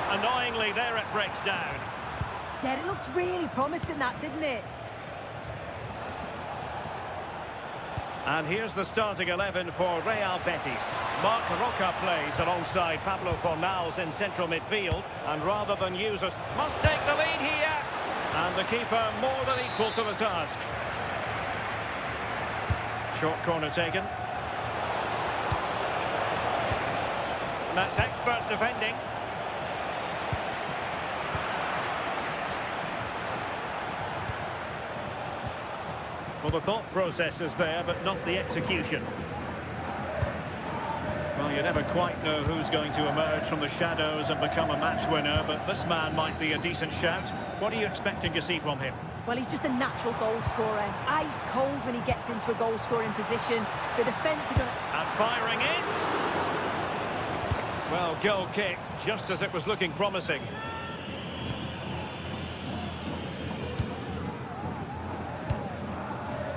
Annoyingly, there it breaks down. Yeah, it looked really promising, that, didn't it? And here's the starting 11 for Real Betis. Marc Roca plays alongside Pablo Fornals in central midfield. And rather than use it, must take the lead here. And the keeper more than equal to the task. Short corner taken. That's expert defending. Well, the thought process is there, but not the execution. Well, you never quite know who's going to emerge from the shadows and become a match winner, but this man might be a decent shout. What are you expecting to see from him? Well, he's just a natural goal scorer. Ice cold when he gets into a goal-scoring position. The defence are going to... And firing it! Well, goal kick, just as it was looking promising.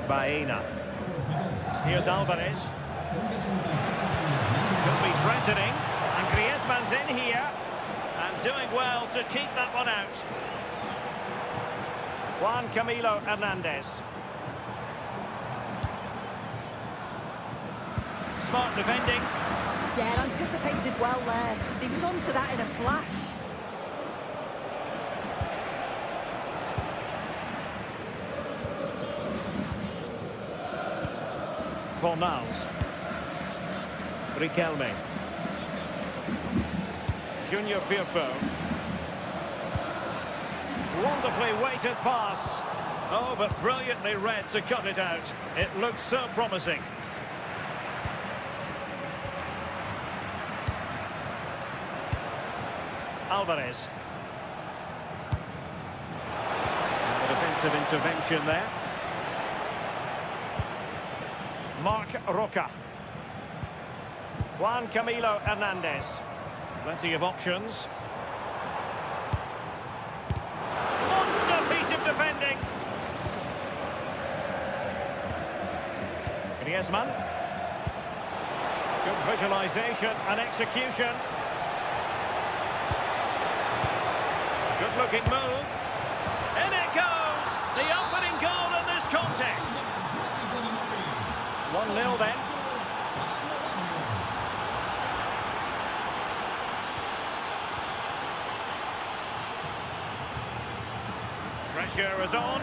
Baena. Here's Alvarez. Could be threatening. And Griezmann's in here. And doing well to keep that one out. Juan Camilo Hernandez. Smart defending. Yeah, anticipated well there. He was onto that in a flash. Fornals. Riquelme. Junior Firpo. Wonderfully weighted pass. Oh, but brilliantly read to cut it out. It looks so promising. Alvarez. The defensive intervention there. Marc Roca. Juan Camilo Hernandez. Plenty of options. Monster piece of defending. Griezmann. Good visualization and execution. Good looking move. In it goes! The opening goal in this contest. 1-0 then. Pressure is on.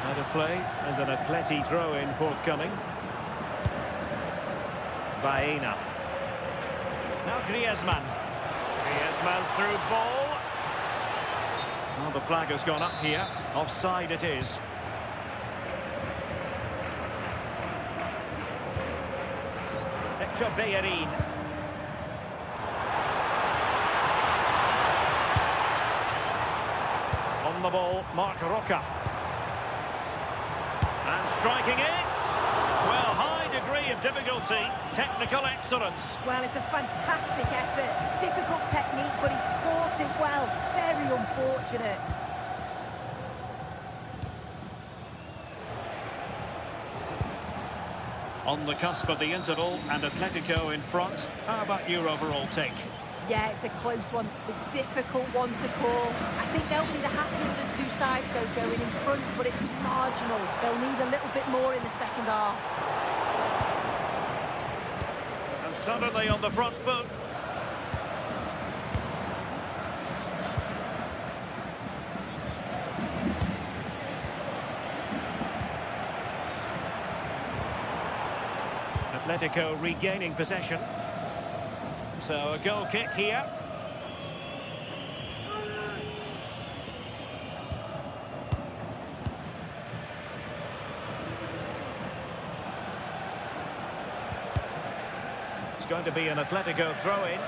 Out of play and an Atleti throw-in forthcoming. Baena. Now Griezmann. Griezmann's through ball. Well, the flag has gone up here. Offside it is. Hector Bellerin. On the ball, Marc Roca. And striking it. Well, high degree of difficulty, technical excellence. Well, it's a fantastic effort. Difficult technique, but he's caught it well. Very unfortunate. On the cusp of the interval and Atletico in front. How about your overall take? Yeah, it's a close one, a difficult one to call. I think they'll be the happier of the two sides, though, going in front, but it's marginal. They'll need a little bit more in the second half. And suddenly on the front foot. Atletico regaining possession. So a goal kick here. It's going to be an Atletico throw-in.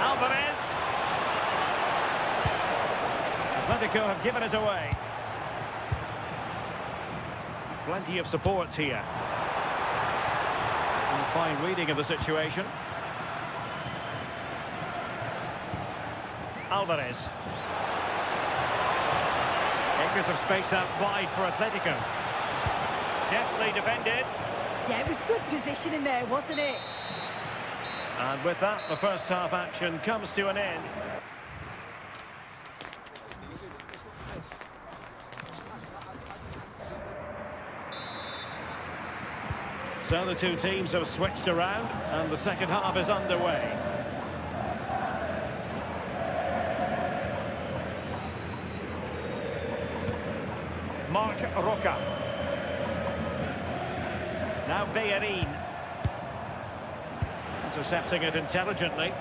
Alvarez. Atletico have given us away. Plenty of support here. And a fine reading of the situation. Alvarez. Acres of space out wide for Atletico. Deftly defended. Yeah, it was good positioning there, wasn't it? And with that, the first half action comes to an end. So the two teams have switched around and the second half is underway. Marc Roca. Now Bellerin. Intercepting it intelligently.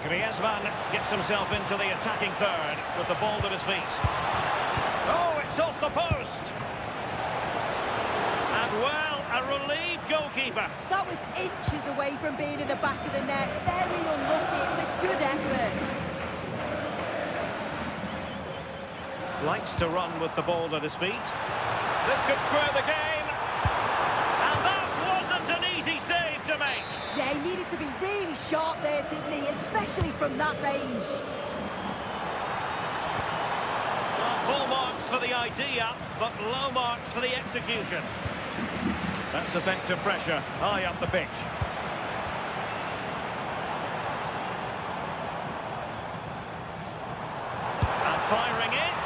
Griezmann gets himself into the attacking third with the ball at his feet. Oh, it's off the post! And well, a relieved goalkeeper. That was inches away from being in the back of the net. Very unlucky. It's a good effort. Likes to run with the ball at his feet. This could square the game. And that wasn't an easy save to make. Yeah, he needed to be really sharp there, didn't he? Especially from that range. Well, full marks for the idea, but low marks for the execution. That's effective pressure high up the pitch. And firing it.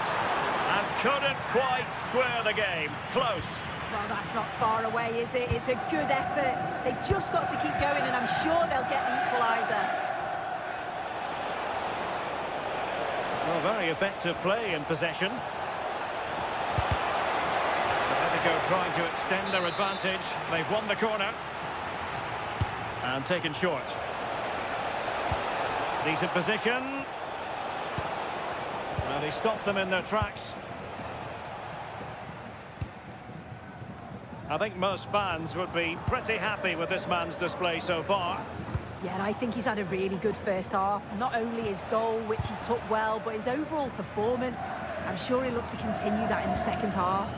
And couldn't quite square the game. Close. Well, that's not far away, is it? It's a good effort. They've just got to keep going, and I'm sure they'll get the very effective play in possession. Atletico trying to extend their advantage. They've won the corner. And taken short. Decent position. And he stopped them in their tracks. I think most fans would be pretty happy with this man's display so far. Yeah, I think he's had a really good first half. Not only his goal, which he took well, but his overall performance. I'm sure he'll look to continue that in the second half.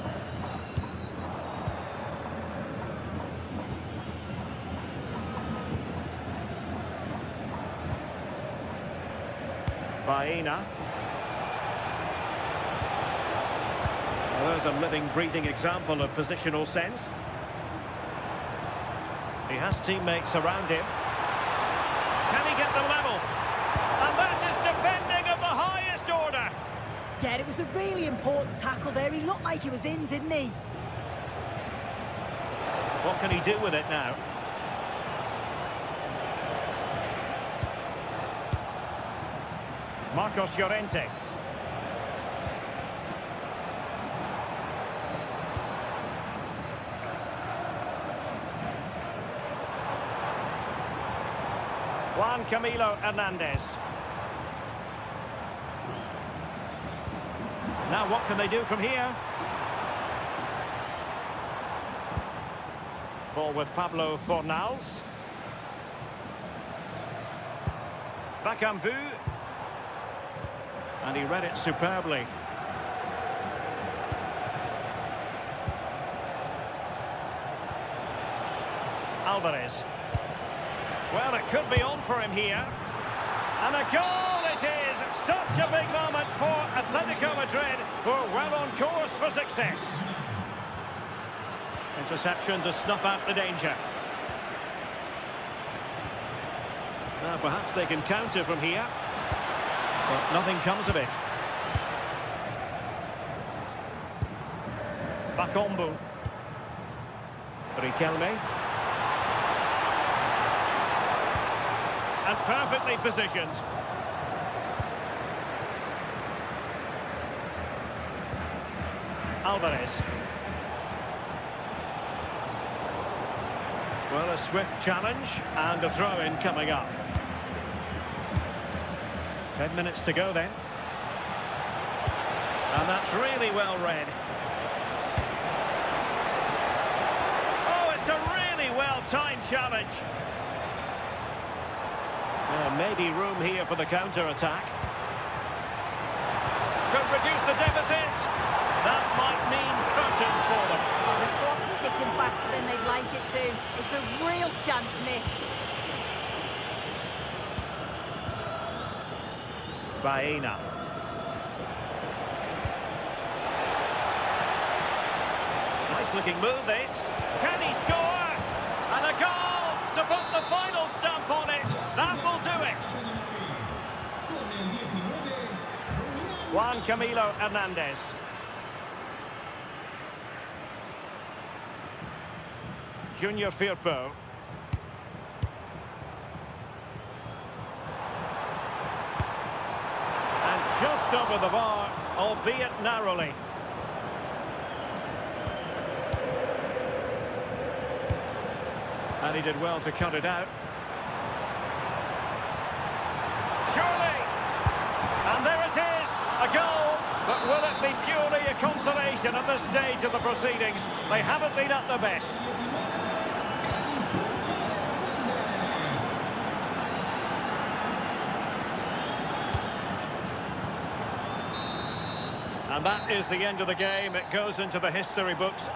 Baena. Well, there's a living, breathing example of positional sense. He has teammates around him. Can he get them level? And that is defending of the highest order. Yeah, it was a really important tackle there. He looked like he was in, didn't he? What can he do with it now? Marcos Llorente. Juan Camilo Hernandez. Now what can they do from here? Ball with Pablo Fornals. Bakambu. And he read it superbly. Alvarez. Well, it could be on for him here. And a goal it is! Such a big moment for Atletico Madrid, who are well on course for success. Interception to snuff out the danger. Now perhaps they can counter from here. But nothing comes of it. Bakambu. Riquelme. And perfectly positioned. Alvarez. Well, a swift challenge and a throw-in coming up. 10 minutes to go then. And that's really well read. Oh, it's a really well-timed challenge. Maybe room here for the counter-attack. Could reduce the deficit. That might mean curtains for them. Oh, the clock's ticking faster than they'd like it to. It's a real chance missed. Baena. Nice looking move this. Can he score? And a goal to put the final stamp on it. That will do it. Juan Camilo Hernandez. Junior Firpo. Just over the bar, albeit narrowly. And he did well to cut it out. Surely! And there it is, a goal. But will it be purely a consolation at this stage of the proceedings? They haven't been at their best. And that is the end of the game. It goes into the history books.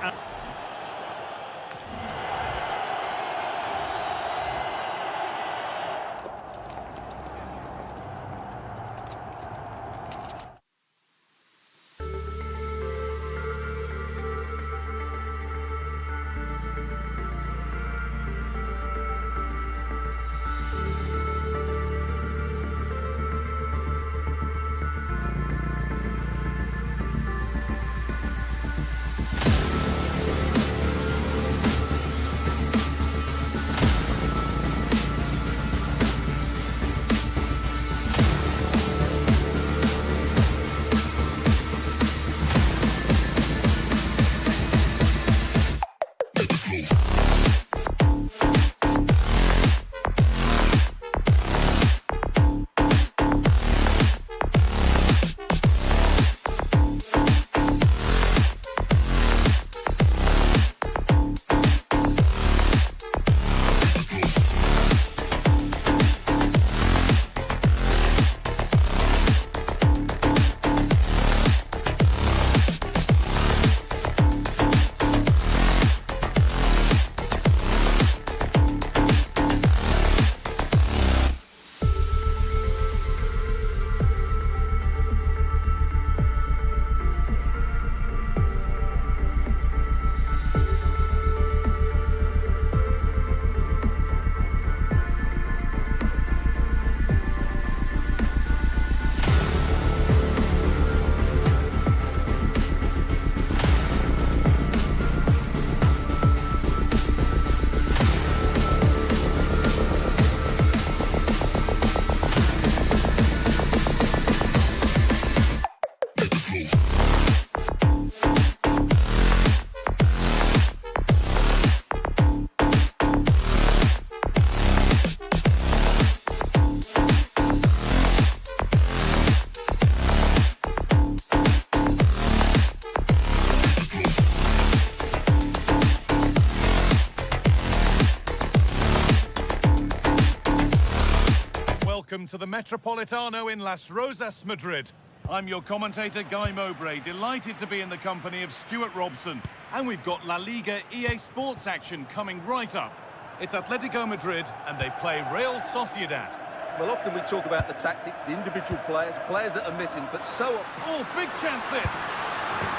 welcome to the Metropolitano in Las Rosas, Madrid. I'm your commentator, Guy Mowbray, delighted to be in the company of Stuart Robson. And we've got La Liga EA Sports action coming right up. It's Atletico Madrid, and they play Real Sociedad. Well, often we talk about the tactics, the individual players that are missing, but so... Oh, big chance this.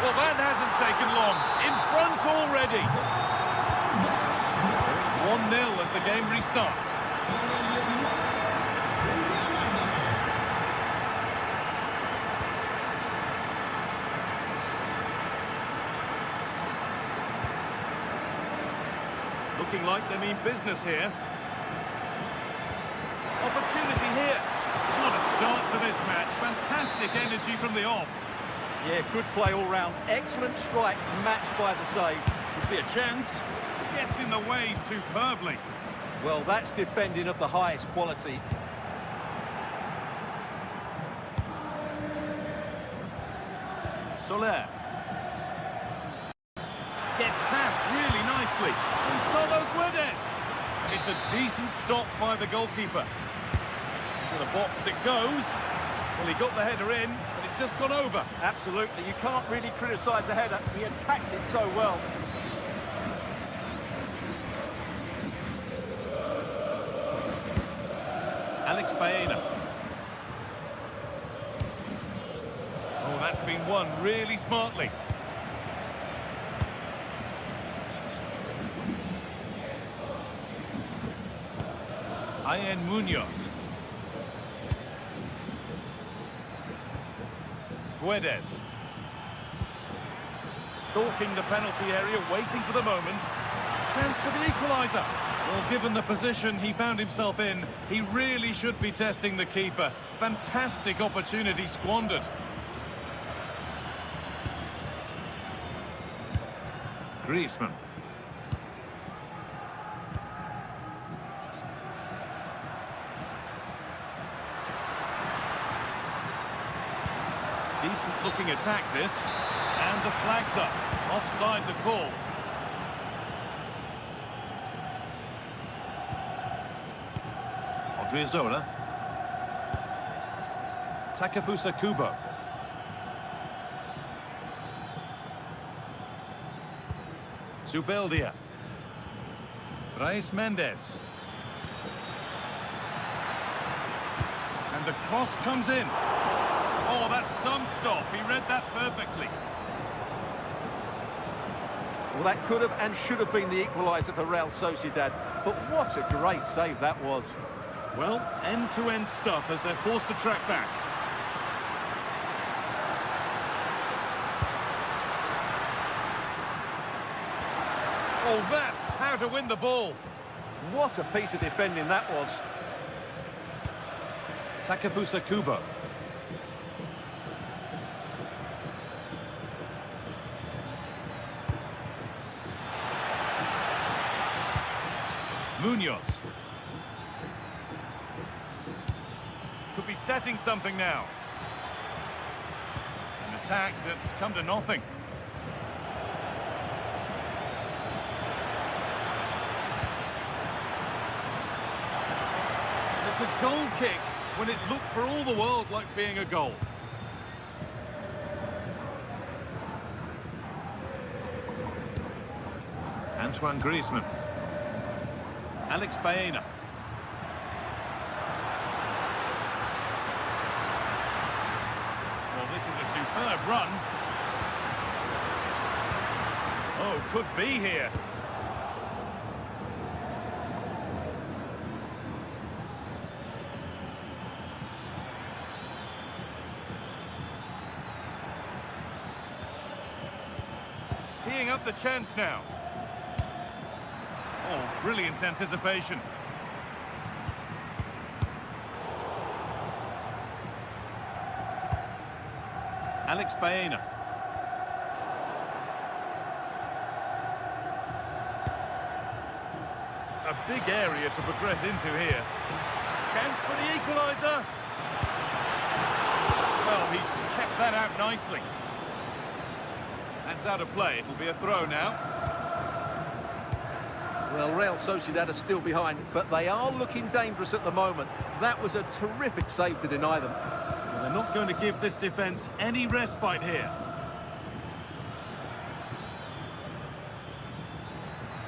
Well, that hasn't taken long. In front already. It's 1-0 as the game restarts. Looking like they mean business here. Opportunity here. What a start to this match. Fantastic energy from the off. Yeah, good play all round. Excellent strike, matched by the save. Could be a chance. Gets in the way superbly. Well, that's defending of the highest quality. Soler. Gets past really nicely. And Solo Guedes. It's a decent stop by the goalkeeper. To the box it goes. Well, he got the header in, but it's just gone over. Absolutely. You can't really criticise the header. He attacked it so well. Alex Baena. Oh, that's been won really smartly. Ian Munoz. Guedes. Stalking the penalty area, waiting for the moment. Chance for the equaliser. Well, given the position he found himself in, he really should be testing the keeper. Fantastic opportunity squandered. Griezmann. Decent looking attack this, and the flag's up, offside the call. Odriozola. Takefusa Kubo. Zubeldia. Reis Mendes. And the cross comes in. Oh, that's some stop. He read that perfectly. Well, that could have and should have been the equaliser for Real Sociedad. But what a great save that was. Well, end-to-end stuff as they're forced to track back. Oh, that's how to win the ball. What a piece of defending that was. Takefusa Kubo. Munoz. Could be setting something now. An attack that's come to nothing. It's a goal kick when it looked for all the world like being a goal. Antoine Griezmann. Alex Baena. Well, this is a superb run. Oh, could be here. Teeing up the chance now. Oh, brilliant anticipation. Alex Baena. A big area to progress into here. Chance for the equaliser. Well, he's kept that out nicely. That's out of play. It'll be a throw now. Well, Real Sociedad are still behind, but they are looking dangerous at the moment. That was a terrific save to deny them. Well, they're not going to give this defence any respite here.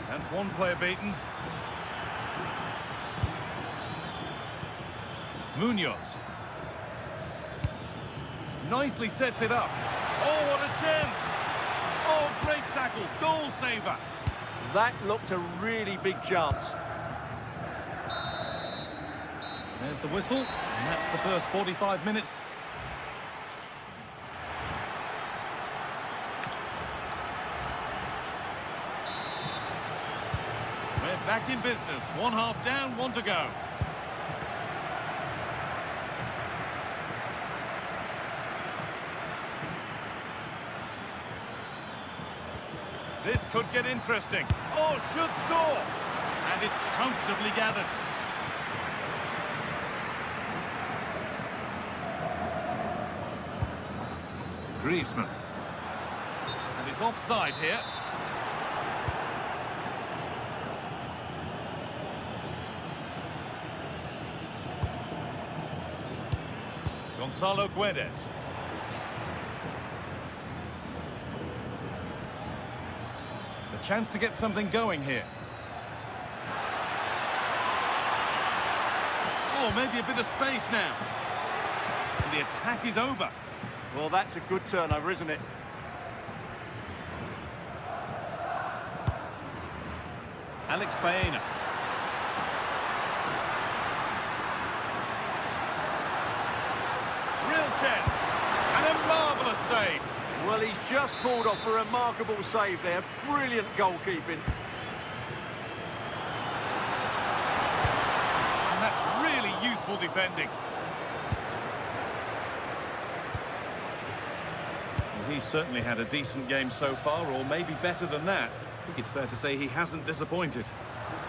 That's one player beaten. Munoz. Nicely sets it up. Oh, what a chance! Oh, great tackle, goal saver. That looked a really big chance. There's the whistle, and that's the first 45 minutes. We're back in business. One half down, one to go. This could get interesting. Oh, should score. And it's comfortably gathered. Griezmann. And it's offside here. Gonzalo Guedes. The chance to get something going here. Oh, maybe a bit of space now. And the attack is over. Well, that's a good turnover, isn't it? Alex Baena. Real chance. And a marvellous save. Well, he's just pulled off a remarkable save there. Brilliant goalkeeping. And that's really useful defending. Well, he's certainly had a decent game so far, or maybe better than that. I think it's fair to say he hasn't disappointed.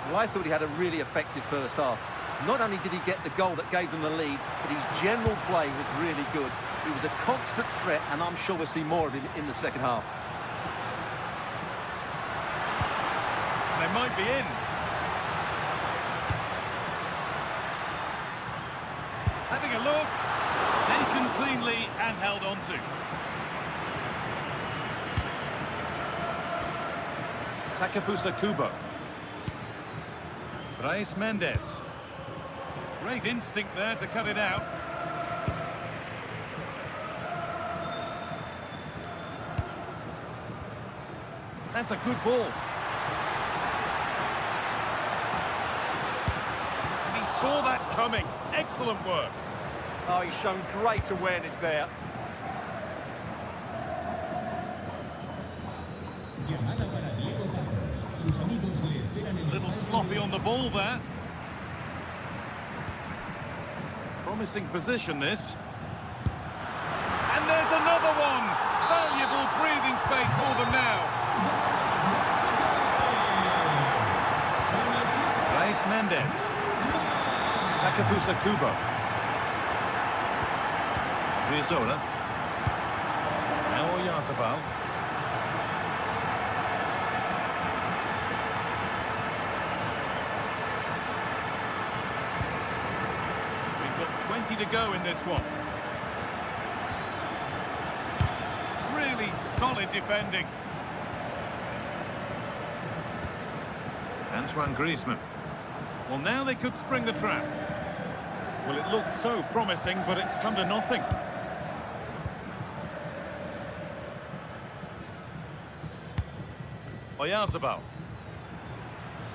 Well, I thought he had a really effective first half. Not only did he get the goal that gave them the lead, but his general play was really good. He was a constant threat, and I'm sure we'll see more of him in the second half. They might be in. Having a look. Taken cleanly and held on to. Takefusa Kubo. Brais Mendes. Great instinct there to cut it out. That's a good ball. And he saw that coming. Excellent work. Oh, he's shown great awareness there. A little sloppy on the ball there. Promising position, this. And there's another one. Valuable breathing space for them now. Brais Mendes. Takefusa Kubo. Riozola. Now Oyarzabal. We've got 20 to go in this one. Really solid defending. Antoine Griezmann. Well, now they could spring the trap. Well, it looked so promising, but it's come to nothing. Oyarzabal.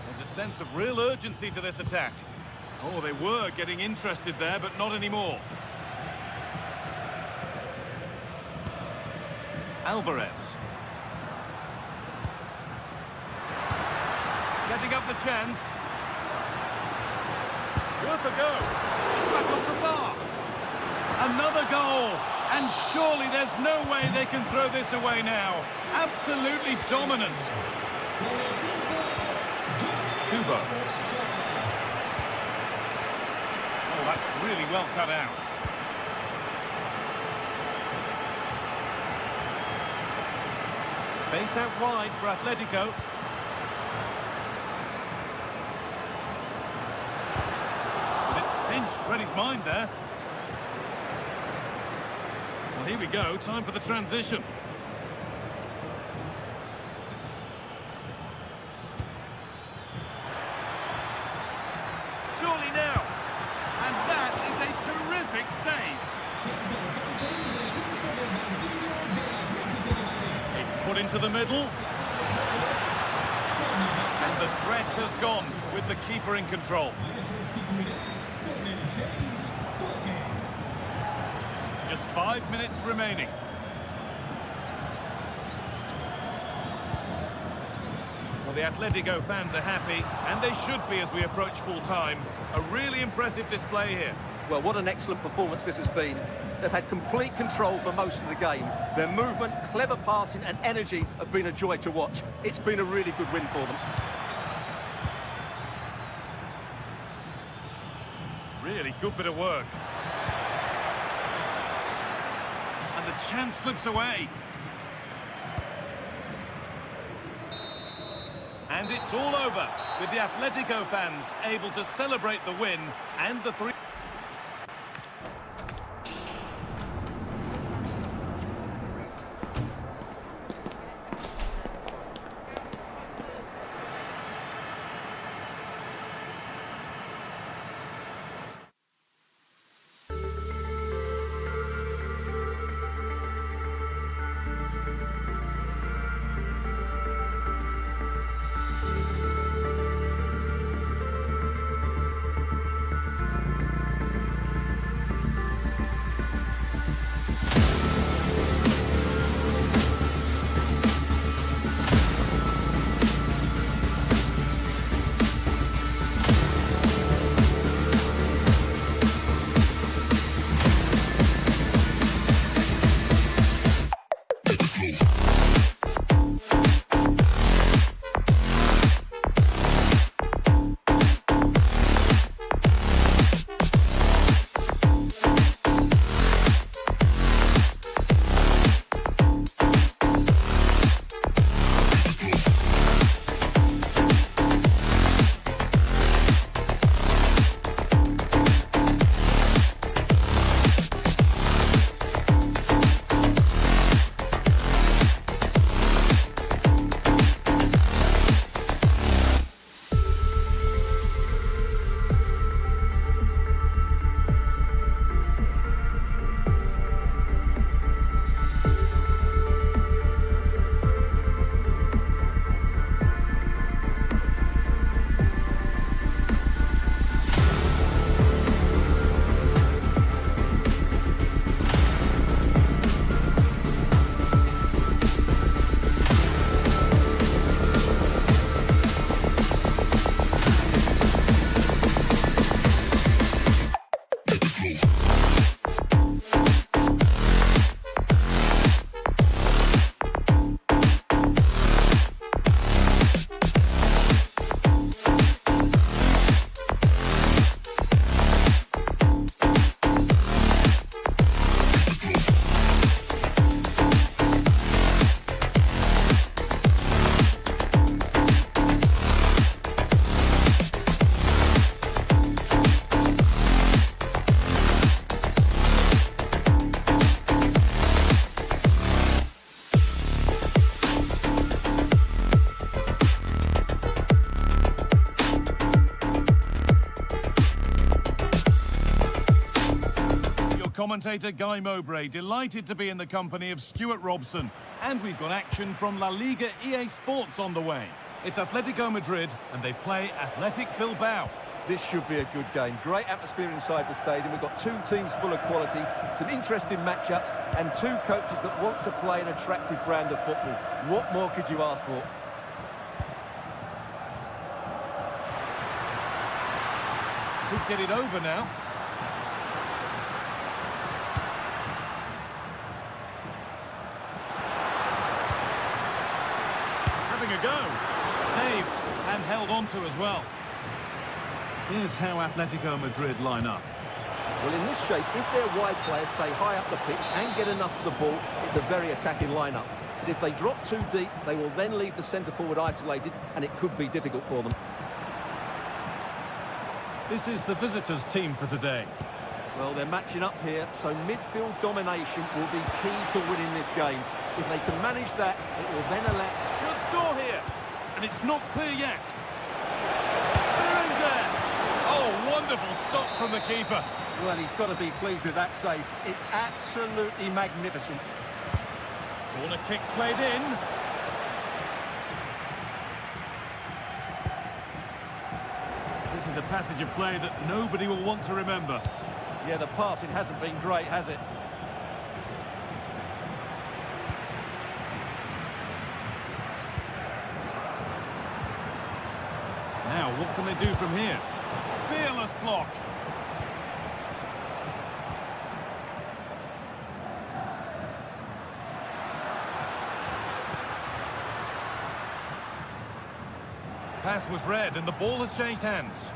There's a sense of real urgency to this attack. Oh, they were getting interested there, but not anymore. Alvarez. Setting up the chance. Worth a go. It's back off the bar. Another goal. And surely there's no way they can throw this away now. Absolutely dominant. Kubo. Oh, that's really well cut out. Space out wide for Atletico. pinch, read his mind there. Well, here we go, time for the transition. Surely now. And that is a terrific save. It's put into the middle. And the threat has gone with the keeper in control. Just 5 minutes remaining. Well, the Atletico fans are happy, and they should be as we approach full time. A really impressive display here. Well, what an excellent performance this has been. They've had complete control for most of the game. Their movement, clever passing and energy have been a joy to watch. It's been a really good win for them. Really good bit of work. And the chance slips away. And it's all over, with the Atletico fans able to celebrate the win and the three. Commentator Guy Mowbray, delighted to be in the company of Stuart Robson. And we've got action from La Liga EA Sports on the way. It's Atletico Madrid and they play Athletic Bilbao. This should be a good game. Great atmosphere inside the stadium. We've got two teams full of quality, some interesting matchups, and two coaches that want to play an attractive brand of football. What more could you ask for? Could get it over now. Having a go. Saved and held on to as well. Here's how Atletico Madrid line up. Well, in this shape, if their wide players stay high up the pitch and get enough of the ball, it's a very attacking lineup. But if they drop too deep, they will then leave the centre forward isolated, and it could be difficult for them. This is the visitors' team for today. Well, they're matching up here, so midfield domination will be key to winning this game. If they can manage that, it will then allow... Should score here, and it's not clear yet. They're in there. Oh, wonderful stop from the keeper. Well, he's got to be pleased with that save. It's absolutely magnificent. Corner kick played in. This is a passage of play that nobody will want to remember. Yeah, the passing hasn't been great, has it? Now, what can they do from here? Fearless block. Pass was read and the ball has changed hands.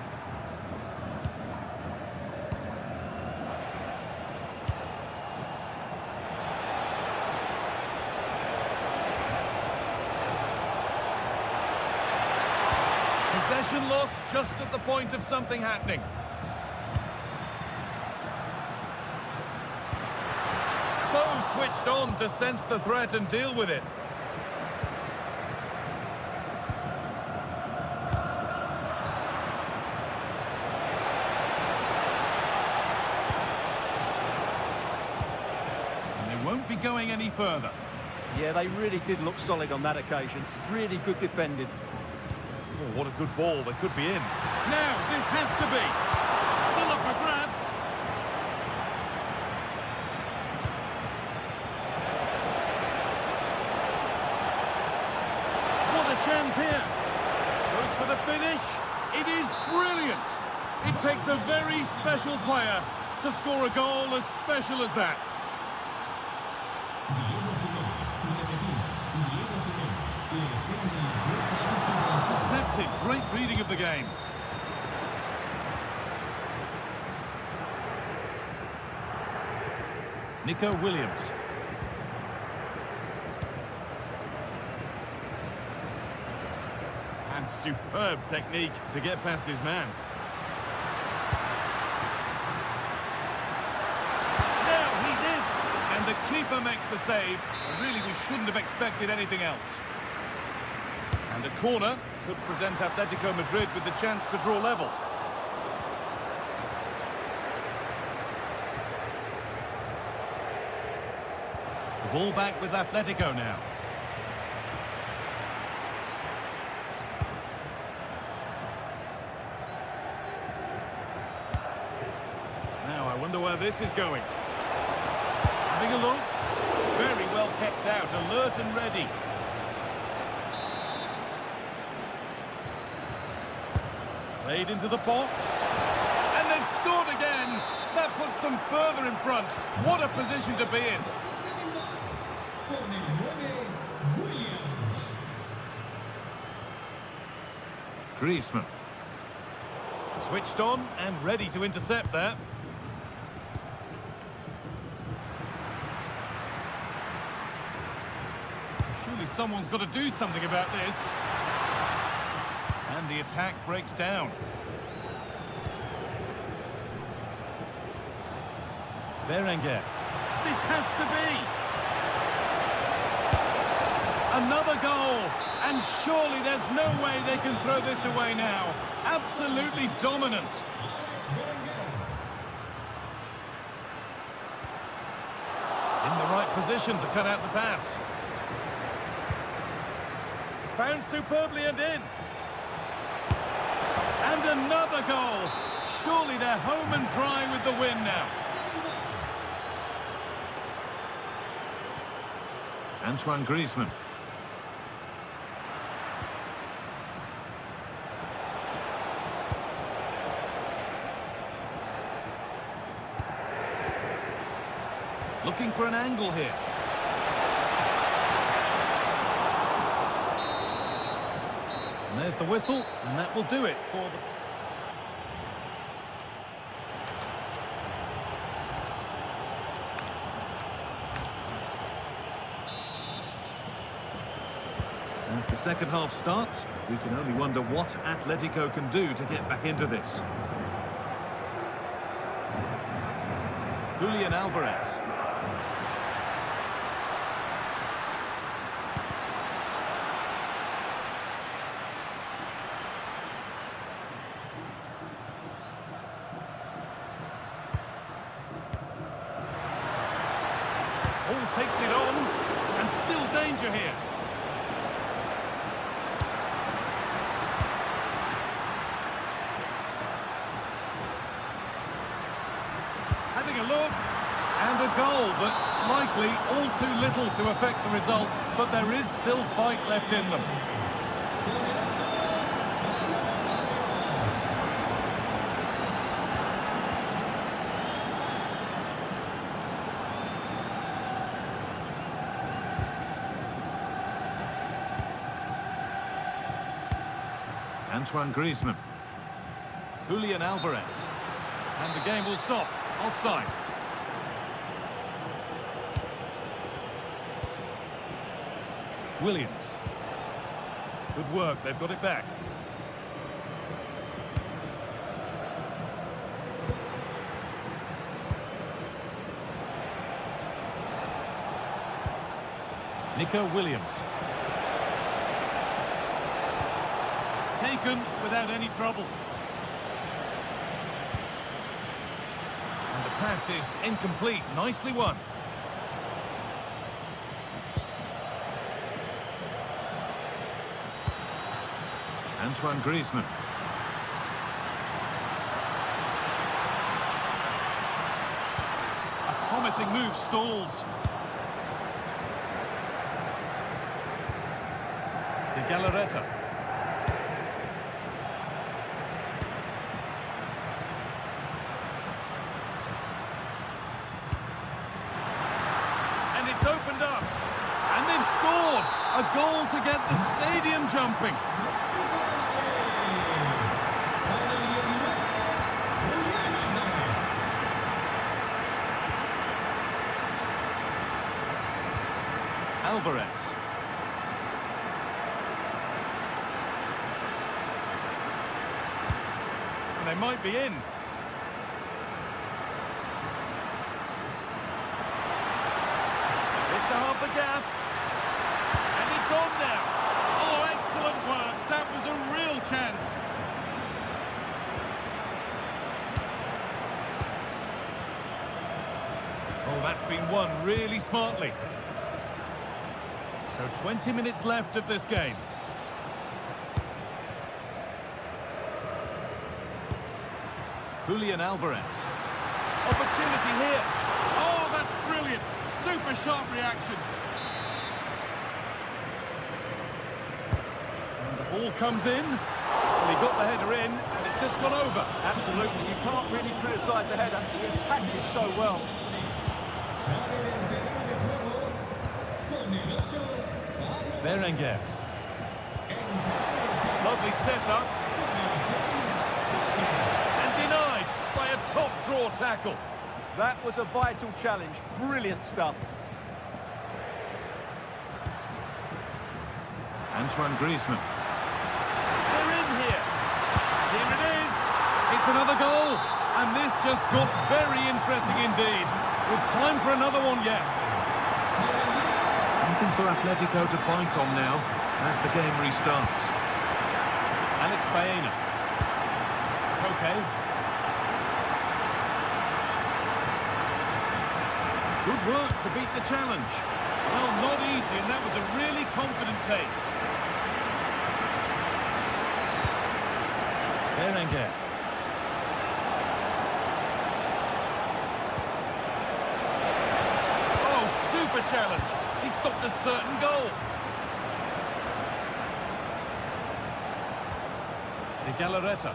Possession lost just at the point of something happening. So switched on to sense the threat and deal with it. Won't be going any further. Yeah, they really did look solid on that occasion. Really good defending. Oh, what a good ball. They could be in. Now, this has to be. Still up for grabs. What a chance here. Goes for the finish. It is brilliant. It takes a very special player to score a goal as special as that. Great reading of the game. Nico Williams. And superb technique to get past his man. Now he's in. And the keeper makes the save. Really, we shouldn't have expected anything else. And a corner could present Atletico Madrid with the chance to draw level. The ball back with Atletico now. Now I wonder where this is going. Having a look. Very well kept out, alert and ready. Played into the box. And they've scored again. That puts them further in front. What a position to be in. Griezmann. Switched on and ready to intercept that. Surely someone's got to do something about this. And the attack breaks down. Berenguer. This has to be. Another goal. And surely there's no way they can throw this away now. Absolutely dominant. In the right position to cut out the pass. Found superbly and in. And another goal. Surely they're home and dry with the win now. Antoine Griezmann. Looking for an angle here. And there's the whistle, and that will do it for the... As the second half starts, we can only wonder what Atletico can do to get back into this. Julian Alvarez. All takes it on, and still danger here. Having a look, and a goal, but slightly all too little to affect the result, but there is still fight left in them. Antoine Griezmann. Julian Alvarez. And the game will stop. Offside. Williams. Good work, they've got it back. Nico Williams. Taken without any trouble. And the pass is incomplete. Nicely won. Antoine Griezmann. A promising move stalls. De Galarreta. And it's opened up. And they've scored. A goal to get the stadium jumping. Alvarez. And they might be in. Just to half the gap. And it's on now. Oh, excellent work. That was a real chance. Oh, that's been won really smartly. So 20 minutes left of this game. Julian Alvarez. Opportunity here. Oh, that's brilliant. Super sharp reactions. And the ball comes in. Well, he got the header in, and it's just gone over. Absolutely, you can't really criticise the header. He attacked it so well. Berenguer. Lovely setup. And denied by a top draw tackle. That was a vital challenge. Brilliant stuff. Antoine Griezmann. They're in here. Here it is. It's another goal. And this just got very interesting indeed. With time for another one yet. Something for Atletico to point on now as the game restarts. Alex Baena. Okay. Good work to beat the challenge. Well, not easy, and that was a really confident take. Berenguer. Oh, super challenge. He stopped a certain goal. De Galarreta.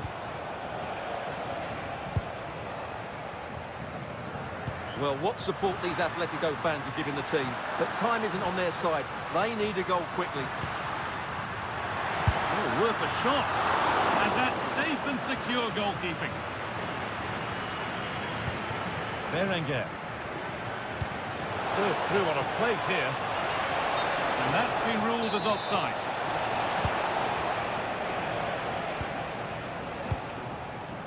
Well, what support these Atletico fans are giving the team. But time isn't on their side. They need a goal quickly. Oh, worth a shot. And that's safe and secure goalkeeping. Berenguer. Served through on a plate here. And that's been ruled as offside.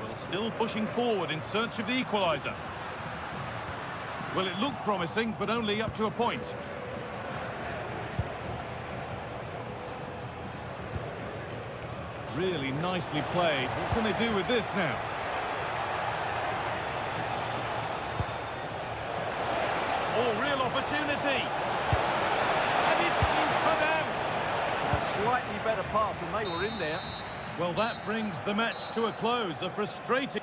Well, still pushing forward in search of the equaliser. Well, it looked promising, but only up to a point. Really nicely played. What can they do with this now? Oh, real opportunity. And it's been cut out. A slightly better pass, and they were in there. Well, that brings the match to a close. A frustrating...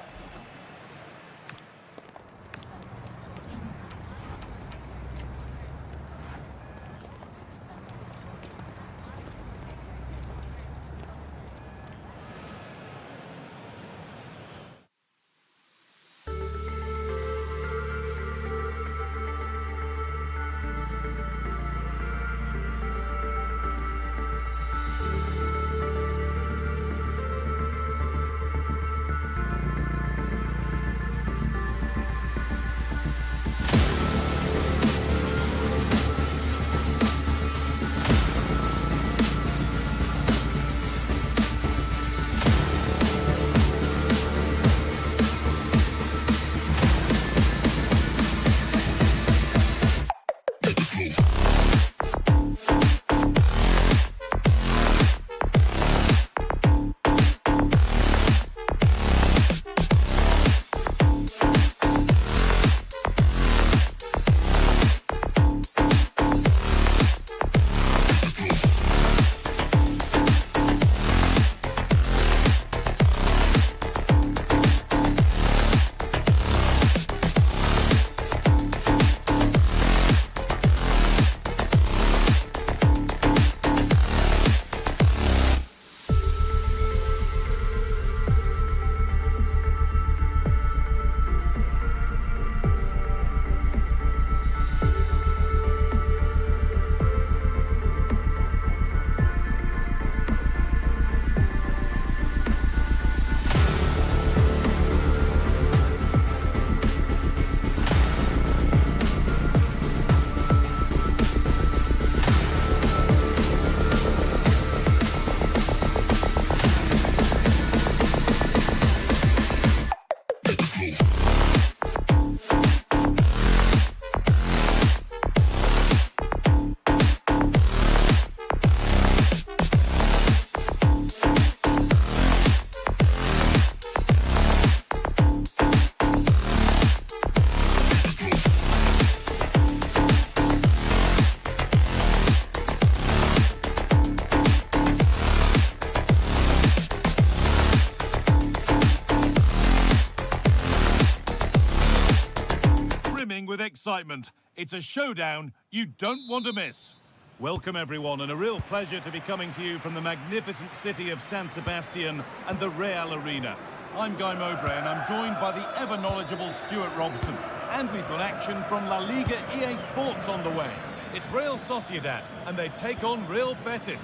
With excitement. It's a showdown you don't want to miss. Welcome everyone, and a real pleasure to be coming to you from the magnificent city of San Sebastian and the Real Arena. I'm Guy Mowbray, and I'm joined by the ever-knowledgeable Stuart Robson. And we've got action from La Liga EA Sports on the way. It's Real Sociedad, and they take on Real Betis.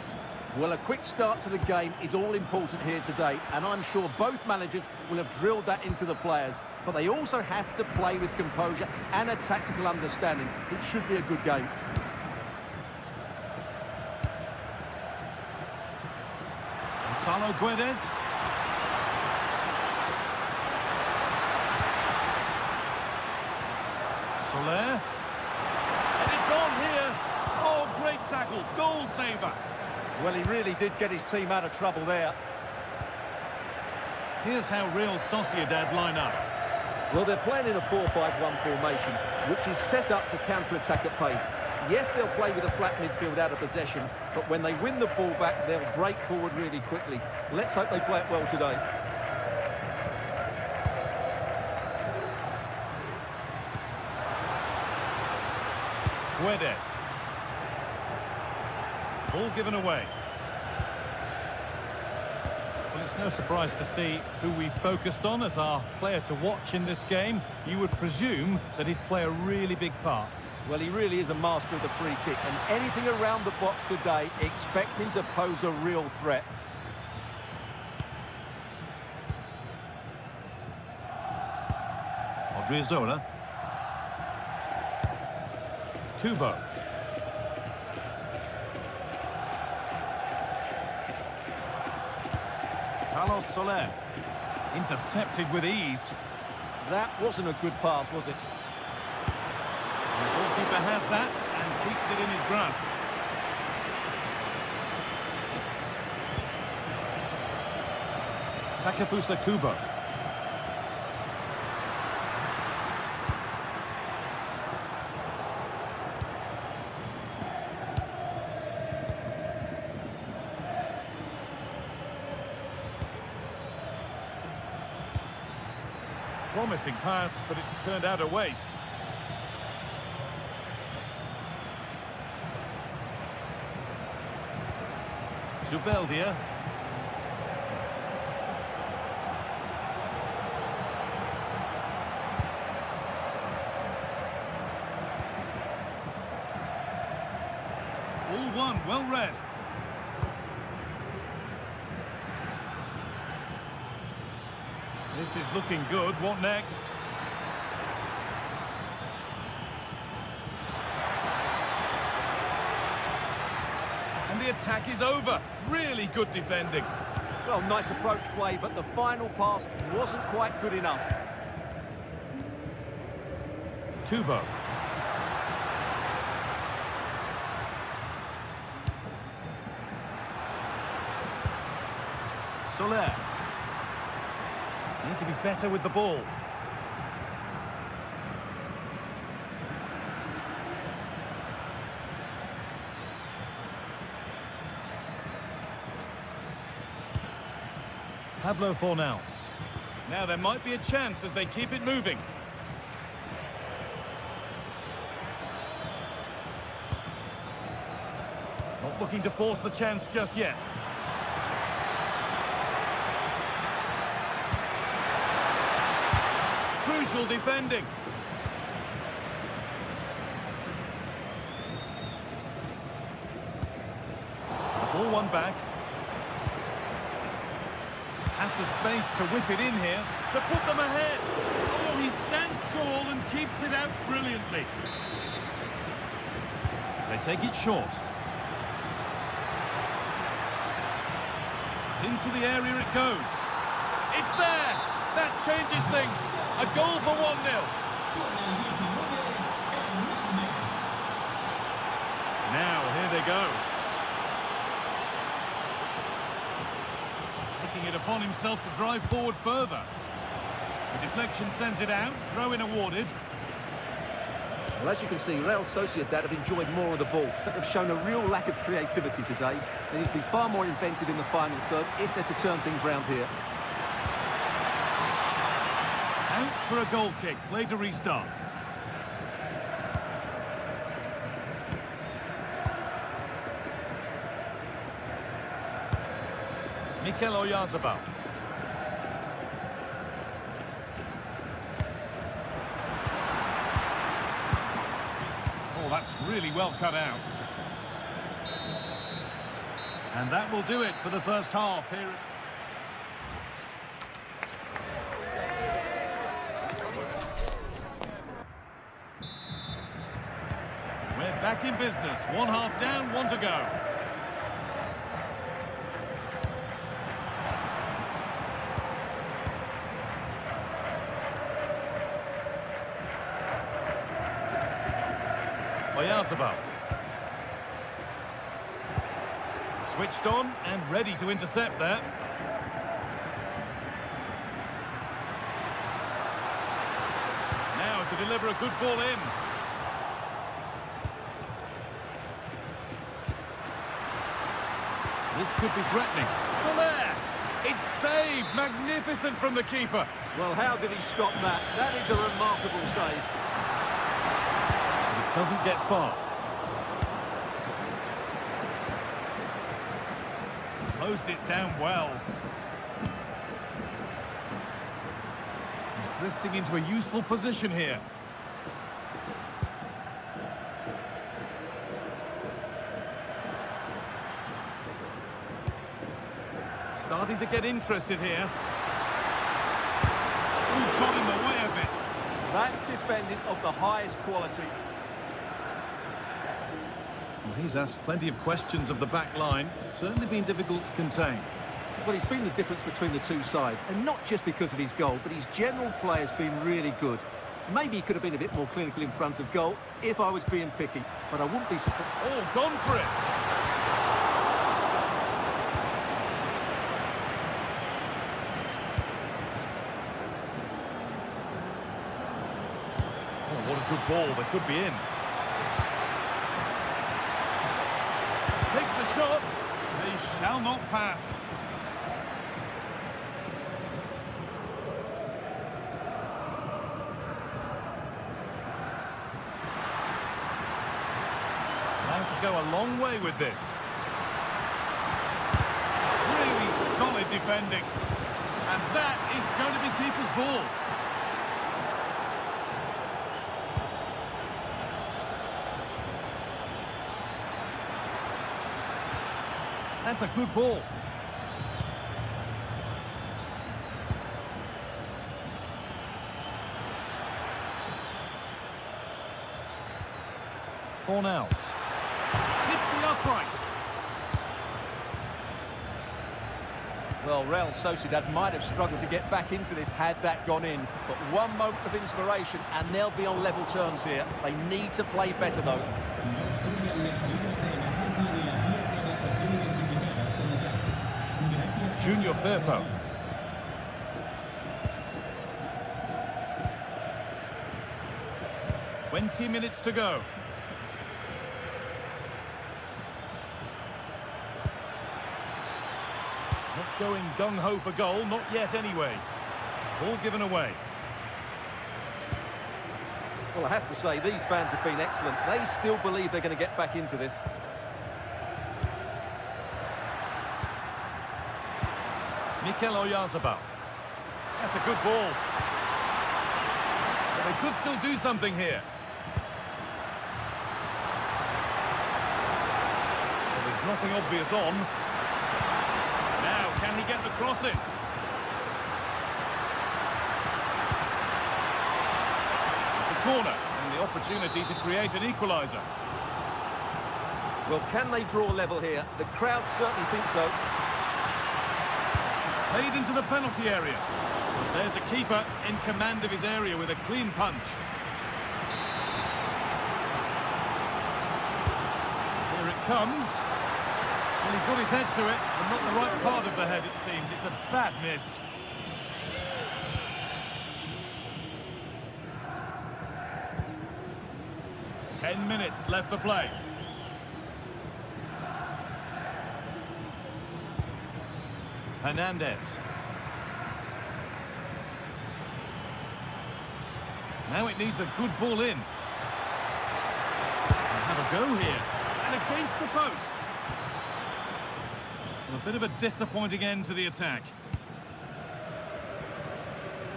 Well, a quick start to the game is all important here today, and I'm sure both managers will have drilled that into the players. But they also have to play with composure and a tactical understanding. It should be a good game. Gonzalo Guedes. Soler. And it's on here. Oh, great tackle. Goal saver. Well, he really did get his team out of trouble there. Here's how Real Sociedad line up. Well, they're playing in a 4-5-1 formation, which is set up to counter-attack at pace. Yes, they'll play with a flat midfield out of possession, but when they win the ball back, they'll break forward really quickly. Let's hope they play it well today. Guedes. Ball given away. Well, it's no surprise to see who we focused on as our player to watch in this game. You would presume that he'd play a really big part. Well, he really is a master of the free kick, and anything around the box today, expect him to pose a real threat. Odriozola. Kubo. Carlos Soler. Intercepted with ease. That wasn't a good pass, was it? goalkeeper has that and keeps it in his grasp. Takefusa Kubo. Promising pass, but it's turned out a waste. Zubeldia. All one, well read. This is looking good. What next? And the attack is over. Really good defending. Well, nice approach play, but the final pass wasn't quite good enough. Kubo. Soler. Need to be better with the ball. Pablo Fornals. Now there might be a chance as they keep it moving. Not looking to force the chance just yet. Crucial defending. Ball one back. Has the space to whip it in here to put them ahead. Oh, he stands tall and keeps it out brilliantly. They take it short. Into the area it goes. It's there. That changes things. A goal for 1-0. Now, here they go. Taking it upon himself to drive forward further. The deflection sends it out. Throw-in awarded. Well, as you can see, Real Sociedad have enjoyed more of the ball, but they've shown a real lack of creativity today. They need to be far more inventive in the final third if they're to turn things round here. Out for a goal kick. Play to restart. Mikel Oyarzabal. Oh, that's really well cut out. And that will do it for the first half here. We're back in business. 1 half down, 1 to go. Oyarzabal. Switched on and ready to intercept there. Now to deliver a good ball in. This could be threatening. Soler! It's saved! Magnificent from the keeper. Well, how did he stop that? That is a remarkable save. It doesn't get far. Closed it down well. He's drifting into a useful position here. Starting to get interested here. Ooh, got in the way of it. That's defending of the highest quality. Well, he's asked plenty of questions of the back line. It's certainly been difficult to contain. Well, he's been the difference between the two sides, and not just because of his goal, but his general play has been really good. Maybe he could have been a bit more clinical in front of goal if I was being picky, but I wouldn't be surprised. Oh, gone for it. Oh, what a good ball. They could be in. Takes the shot. They shall not pass. To go a long way with this. Really solid defending. And that is going to be keeper's ball. That's a good ball. Fornals. Upright. Well, Real Sociedad might have struggled to get back into this had that gone in. But one moment of inspiration and they'll be on level terms here. They need to play better, though. Junior Firpo. "20 minutes to go. Not going gung-ho for goal, not yet anyway. Ball given away. Well, I have to say, these fans have been excellent. They still believe they're going to get back into this. Mikel Oyarzabal. That's a good ball. But they could still do something here. Well, there's nothing obvious on. Now, can he get the cross in? It's a corner and the opportunity to create an equaliser. Well, can they draw level here? The crowd certainly think so. Played into the penalty area. There's a keeper in command of his area with a clean punch. Here it comes. Well, he got his head to it, but not the right part of the head, it seems. It's a bad miss. Ten minutes left for play. Hernandez. Now it needs a good ball in. They'll have a go here. And against the post. A bit of a disappointing end to the attack.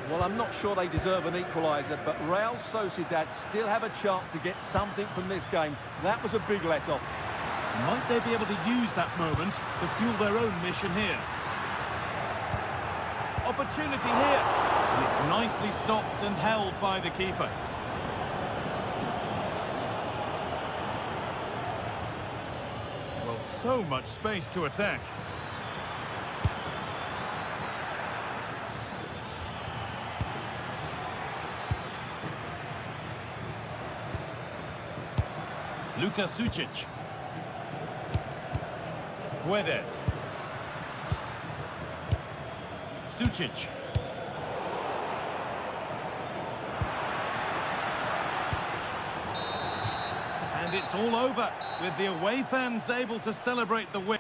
Well, I'm not sure they deserve an equaliser, but Real Sociedad still have a chance to get something from this game. That was a big let-off. Might they be able to use that moment to fuel their own mission here? Opportunity here. And it's nicely stopped and held by the keeper. Well, so much space to attack. Luka Sucic. Guedes. Sucic. And it's all over, with the away fans able to celebrate the win.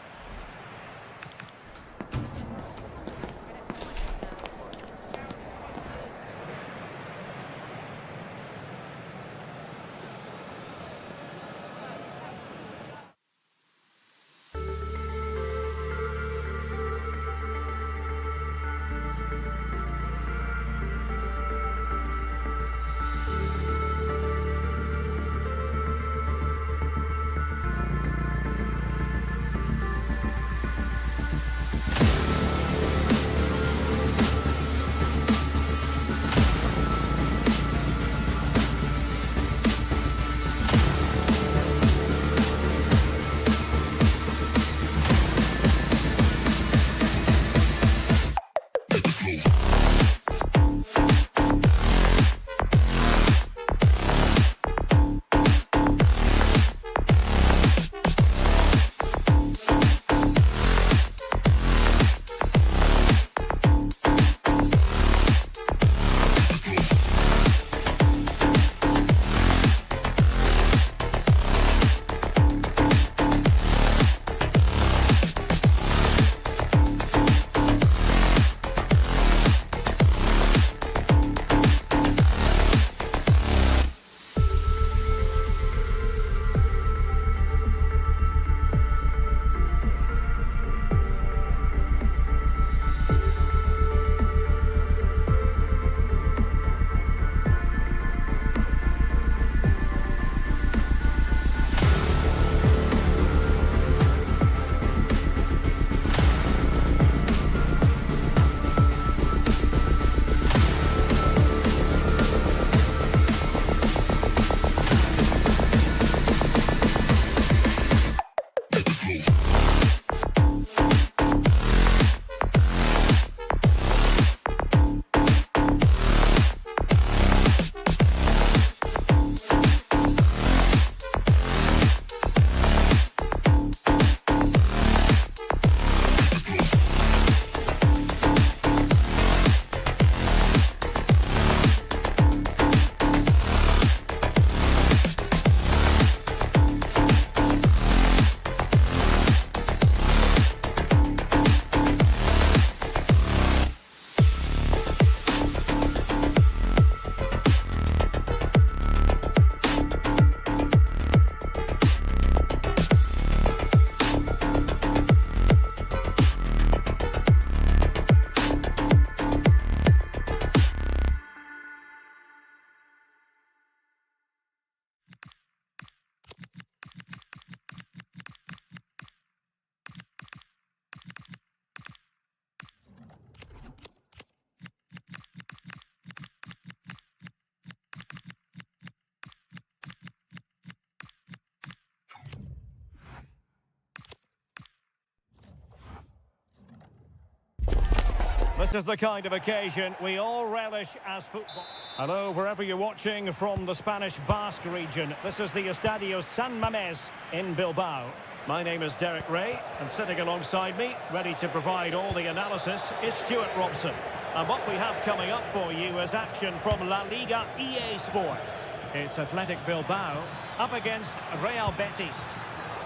This is the kind of occasion we all relish as football. Hello, wherever you're watching from the Spanish Basque region. This is the Estadio San Mamés in Bilbao. My name is Derek Ray, and sitting alongside me, ready to provide all the analysis, is Stuart Robson. And what we have coming up for you is action from La Liga EA Sports. It's Athletic Bilbao up against Real Betis.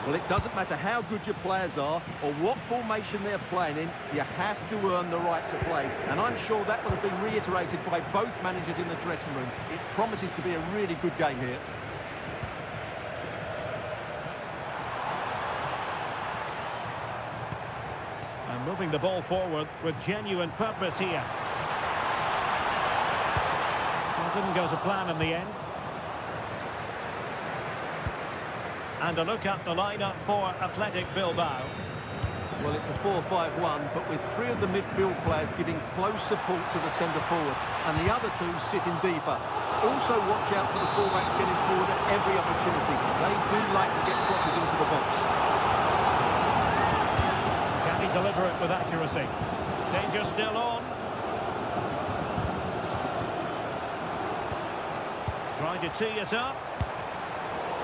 Well, it doesn't matter how good your players are or what formation they're playing in, you have to earn the right to play. And I'm sure that will have been reiterated by both managers in the dressing room. It promises to be a really good game here. And moving the ball forward with genuine purpose here. Well, didn't go to plan in the end. And a look at the lineup for Athletic Bilbao. Well, it's a 4-5-1, but with three of the midfield players giving close support to the centre forward, and the other two sitting deeper. Also watch out for the fullbacks getting forward at every opportunity. They do like to get crosses into the box. Can he deliver it with accuracy? Danger still on. Trying to tee it up.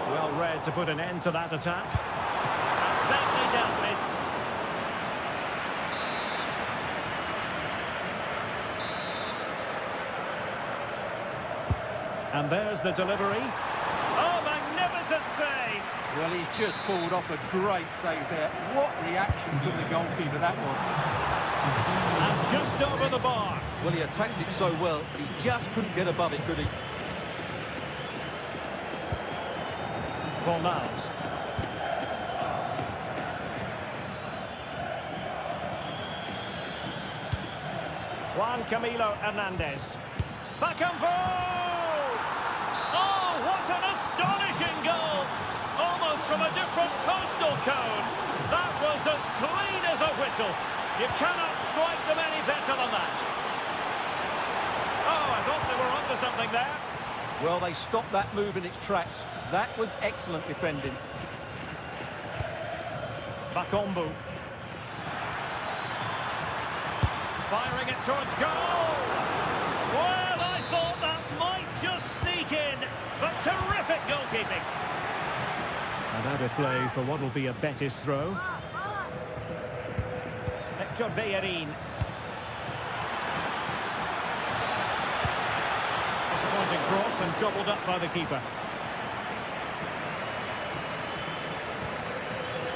Well read to put an end to that attack. And safely dealt with. And there's the delivery. Oh, magnificent save! Well, he's just pulled off a great save there. What reaction from the goalkeeper that was. And just over the bar. Well, he attacked it so well, he just couldn't get above it, could he? Fornals. Juan Camilo Hernandez. Bacampo! Oh, what an astonishing goal! Almost from a different postal code. That was as clean as a whistle. You cannot strike them any better than that. Oh, I thought they were onto something there. Well, they stopped that move in its tracks. That was excellent defending. Bakombu. Firing it towards goal. Well, I thought that might just sneak in, but terrific goalkeeping. And added play for what will be a Betis throw. Hector Bellerin. Disappointing cross and gobbled up by the keeper.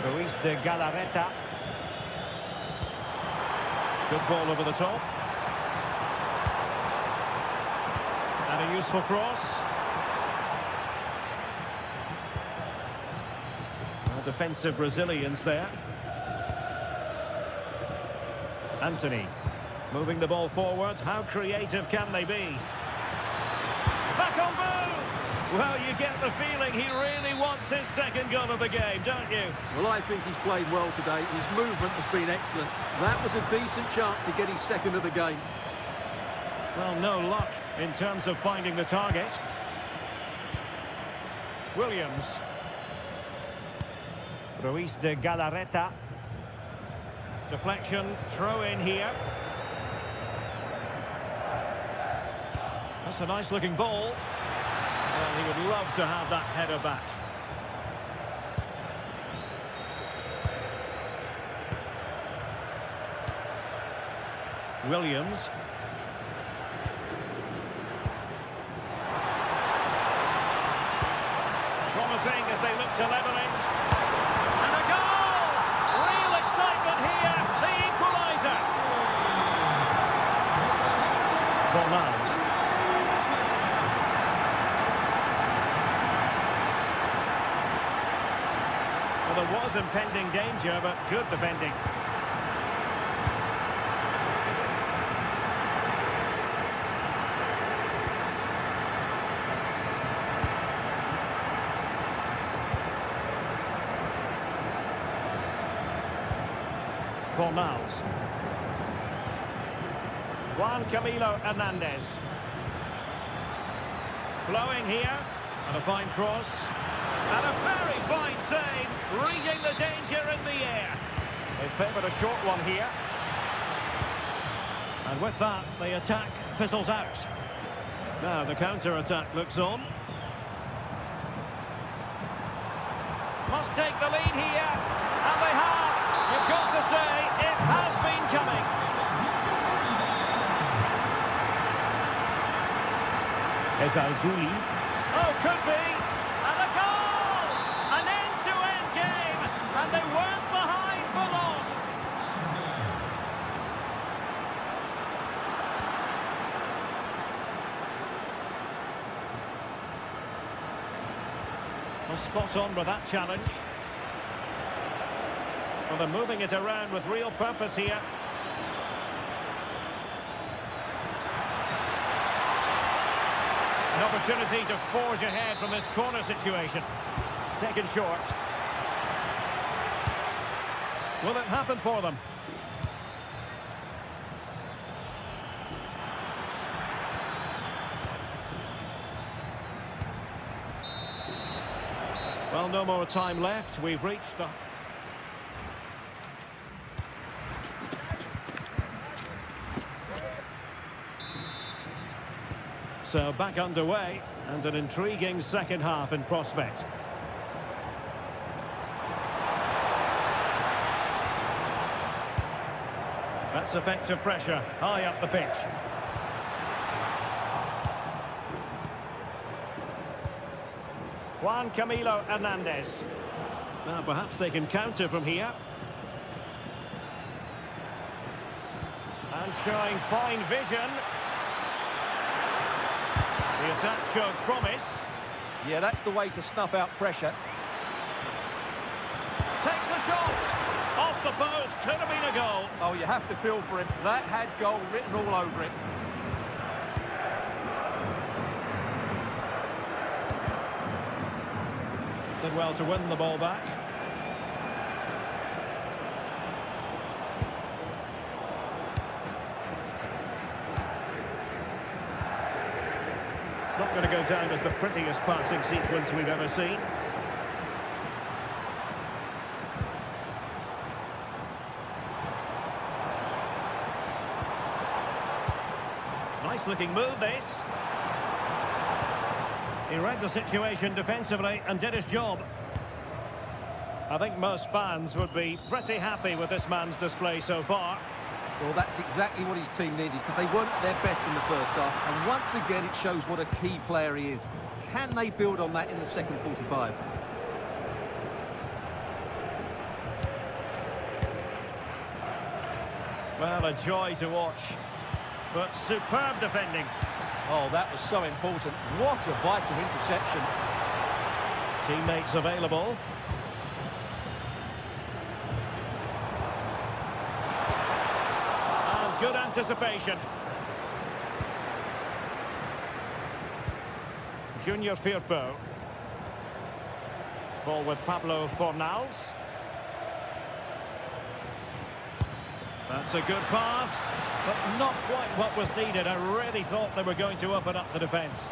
Ruiz de Galarreta. Good ball over the top. And a useful cross. Defensive Brazilians there. Anthony moving the ball forward. How creative can they be? Bakombu! Well, you get the feeling he really wants his second goal of the game, don't you? Well, I think he's played well today. His movement has been excellent. That was a decent chance to get his second of the game. Well, no luck in terms of finding the target. Williams. Ruiz de Galarreta. Deflection, throw in here. That's a nice looking ball. Well, he would love to have that header back. Williams. Promising as they look to level it. And a goal! Real excitement here. The equaliser. Fornals. Well, there was impending danger, but good defending. Fornals. Juan Camilo Hernandez. Flowing here. And a fine cross. And a very fine save. Reading the danger in the air. They favoured a short one here. And with that, the attack fizzles out. Now the counter-attack looks on. Must take the lead here. And they have. You've got to say, it has been coming. Ezalzouli. Oh, could be. And a goal! An end-to-end game. And they weren't behind for long. Well, spot on with that challenge. Well, they're moving it around with real purpose here. An opportunity to forge ahead from this corner situation. Taken short. Will it happen for them? Well, no more time left. We've reached the... So back underway, and an intriguing second half in prospect. That's effective pressure, high up the pitch. Juan Camilo Hernandez. Now perhaps they can counter from here. And showing fine vision. The attack showed promise. Yeah, that's the way to snuff out pressure. Takes the shot. Off the post. Could have been a goal. Oh, you have to feel for him. That had goal written all over it. Did well to win the ball back. It's not going to go down as the prettiest passing sequence we've ever seen. Nice looking move, this. He read the situation defensively and did his job. I think most fans would be pretty happy with this man's display so far. Well, that's exactly what his team needed, because they weren't at their best in the first half. And once again, it shows what a key player he is. Can they build on that in the second 45? Well, a joy to watch. But superb defending. Oh, that was so important. What a vital interception. Teammates available. And good anticipation. Junior Firpo. Ball with Pablo Fornals. That's a good pass, but not quite what was needed. I really thought they were going to open up the defence.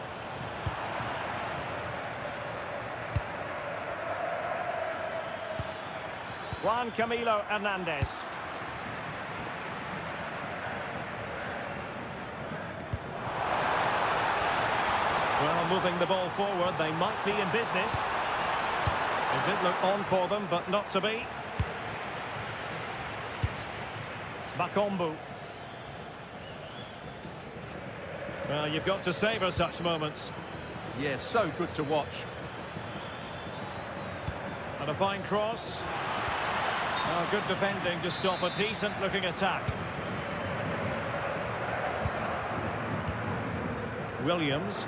Juan Camilo Hernandez. Well, moving the ball forward, they might be in business. It did look on for them, but not to be. Bakombu. Well, you've got to savour such moments. Yeah, so good to watch. And a fine cross. Oh, good defending to stop a decent-looking attack. Williams.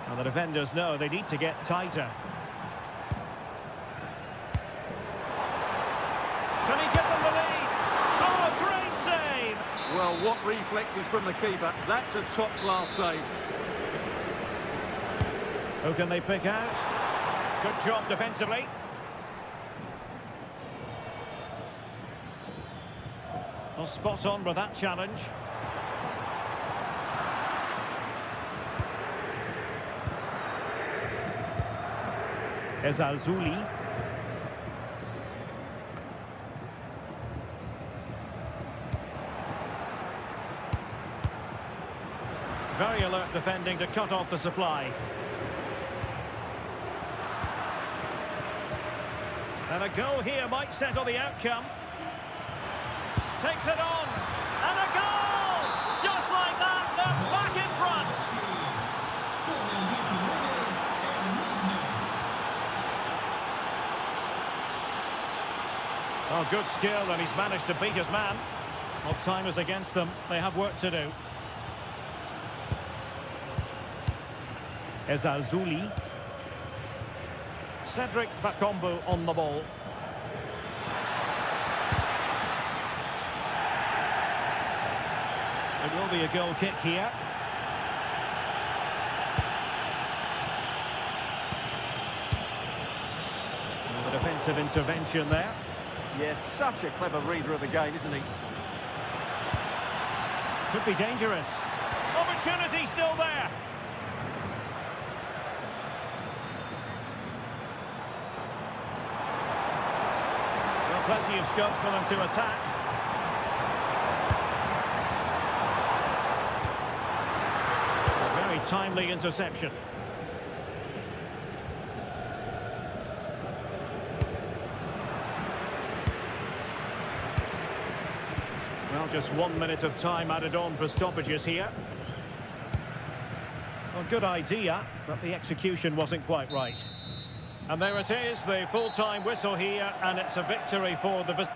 And the defenders know they need to get tighter. Can he give them the lead? Oh, great save! Well, what reflexes from the keeper. That's a top-class save. Who can they pick out? Good job defensively. Well, spot on with that challenge. Ezalzouli. Very alert defending to cut off the supply. And a goal here might settle the outcome. Takes it on. And a goal! Just like that, they're back in front. Oh, good skill, and he's managed to beat his man. Well, time is against them. They have work to do. Ezalzouli. Cedric Bakambu on the ball. It will be a goal kick here. And the defensive intervention there. Yes, such a clever reader of the game, isn't he? Could be dangerous. Opportunity still there. Well, plenty of scope for them to attack. A very timely interception. Well, just 1 minute of time added on for stoppages here. Well, good idea, but the execution wasn't quite right. And there it is, the full-time whistle here, and it's a victory for the...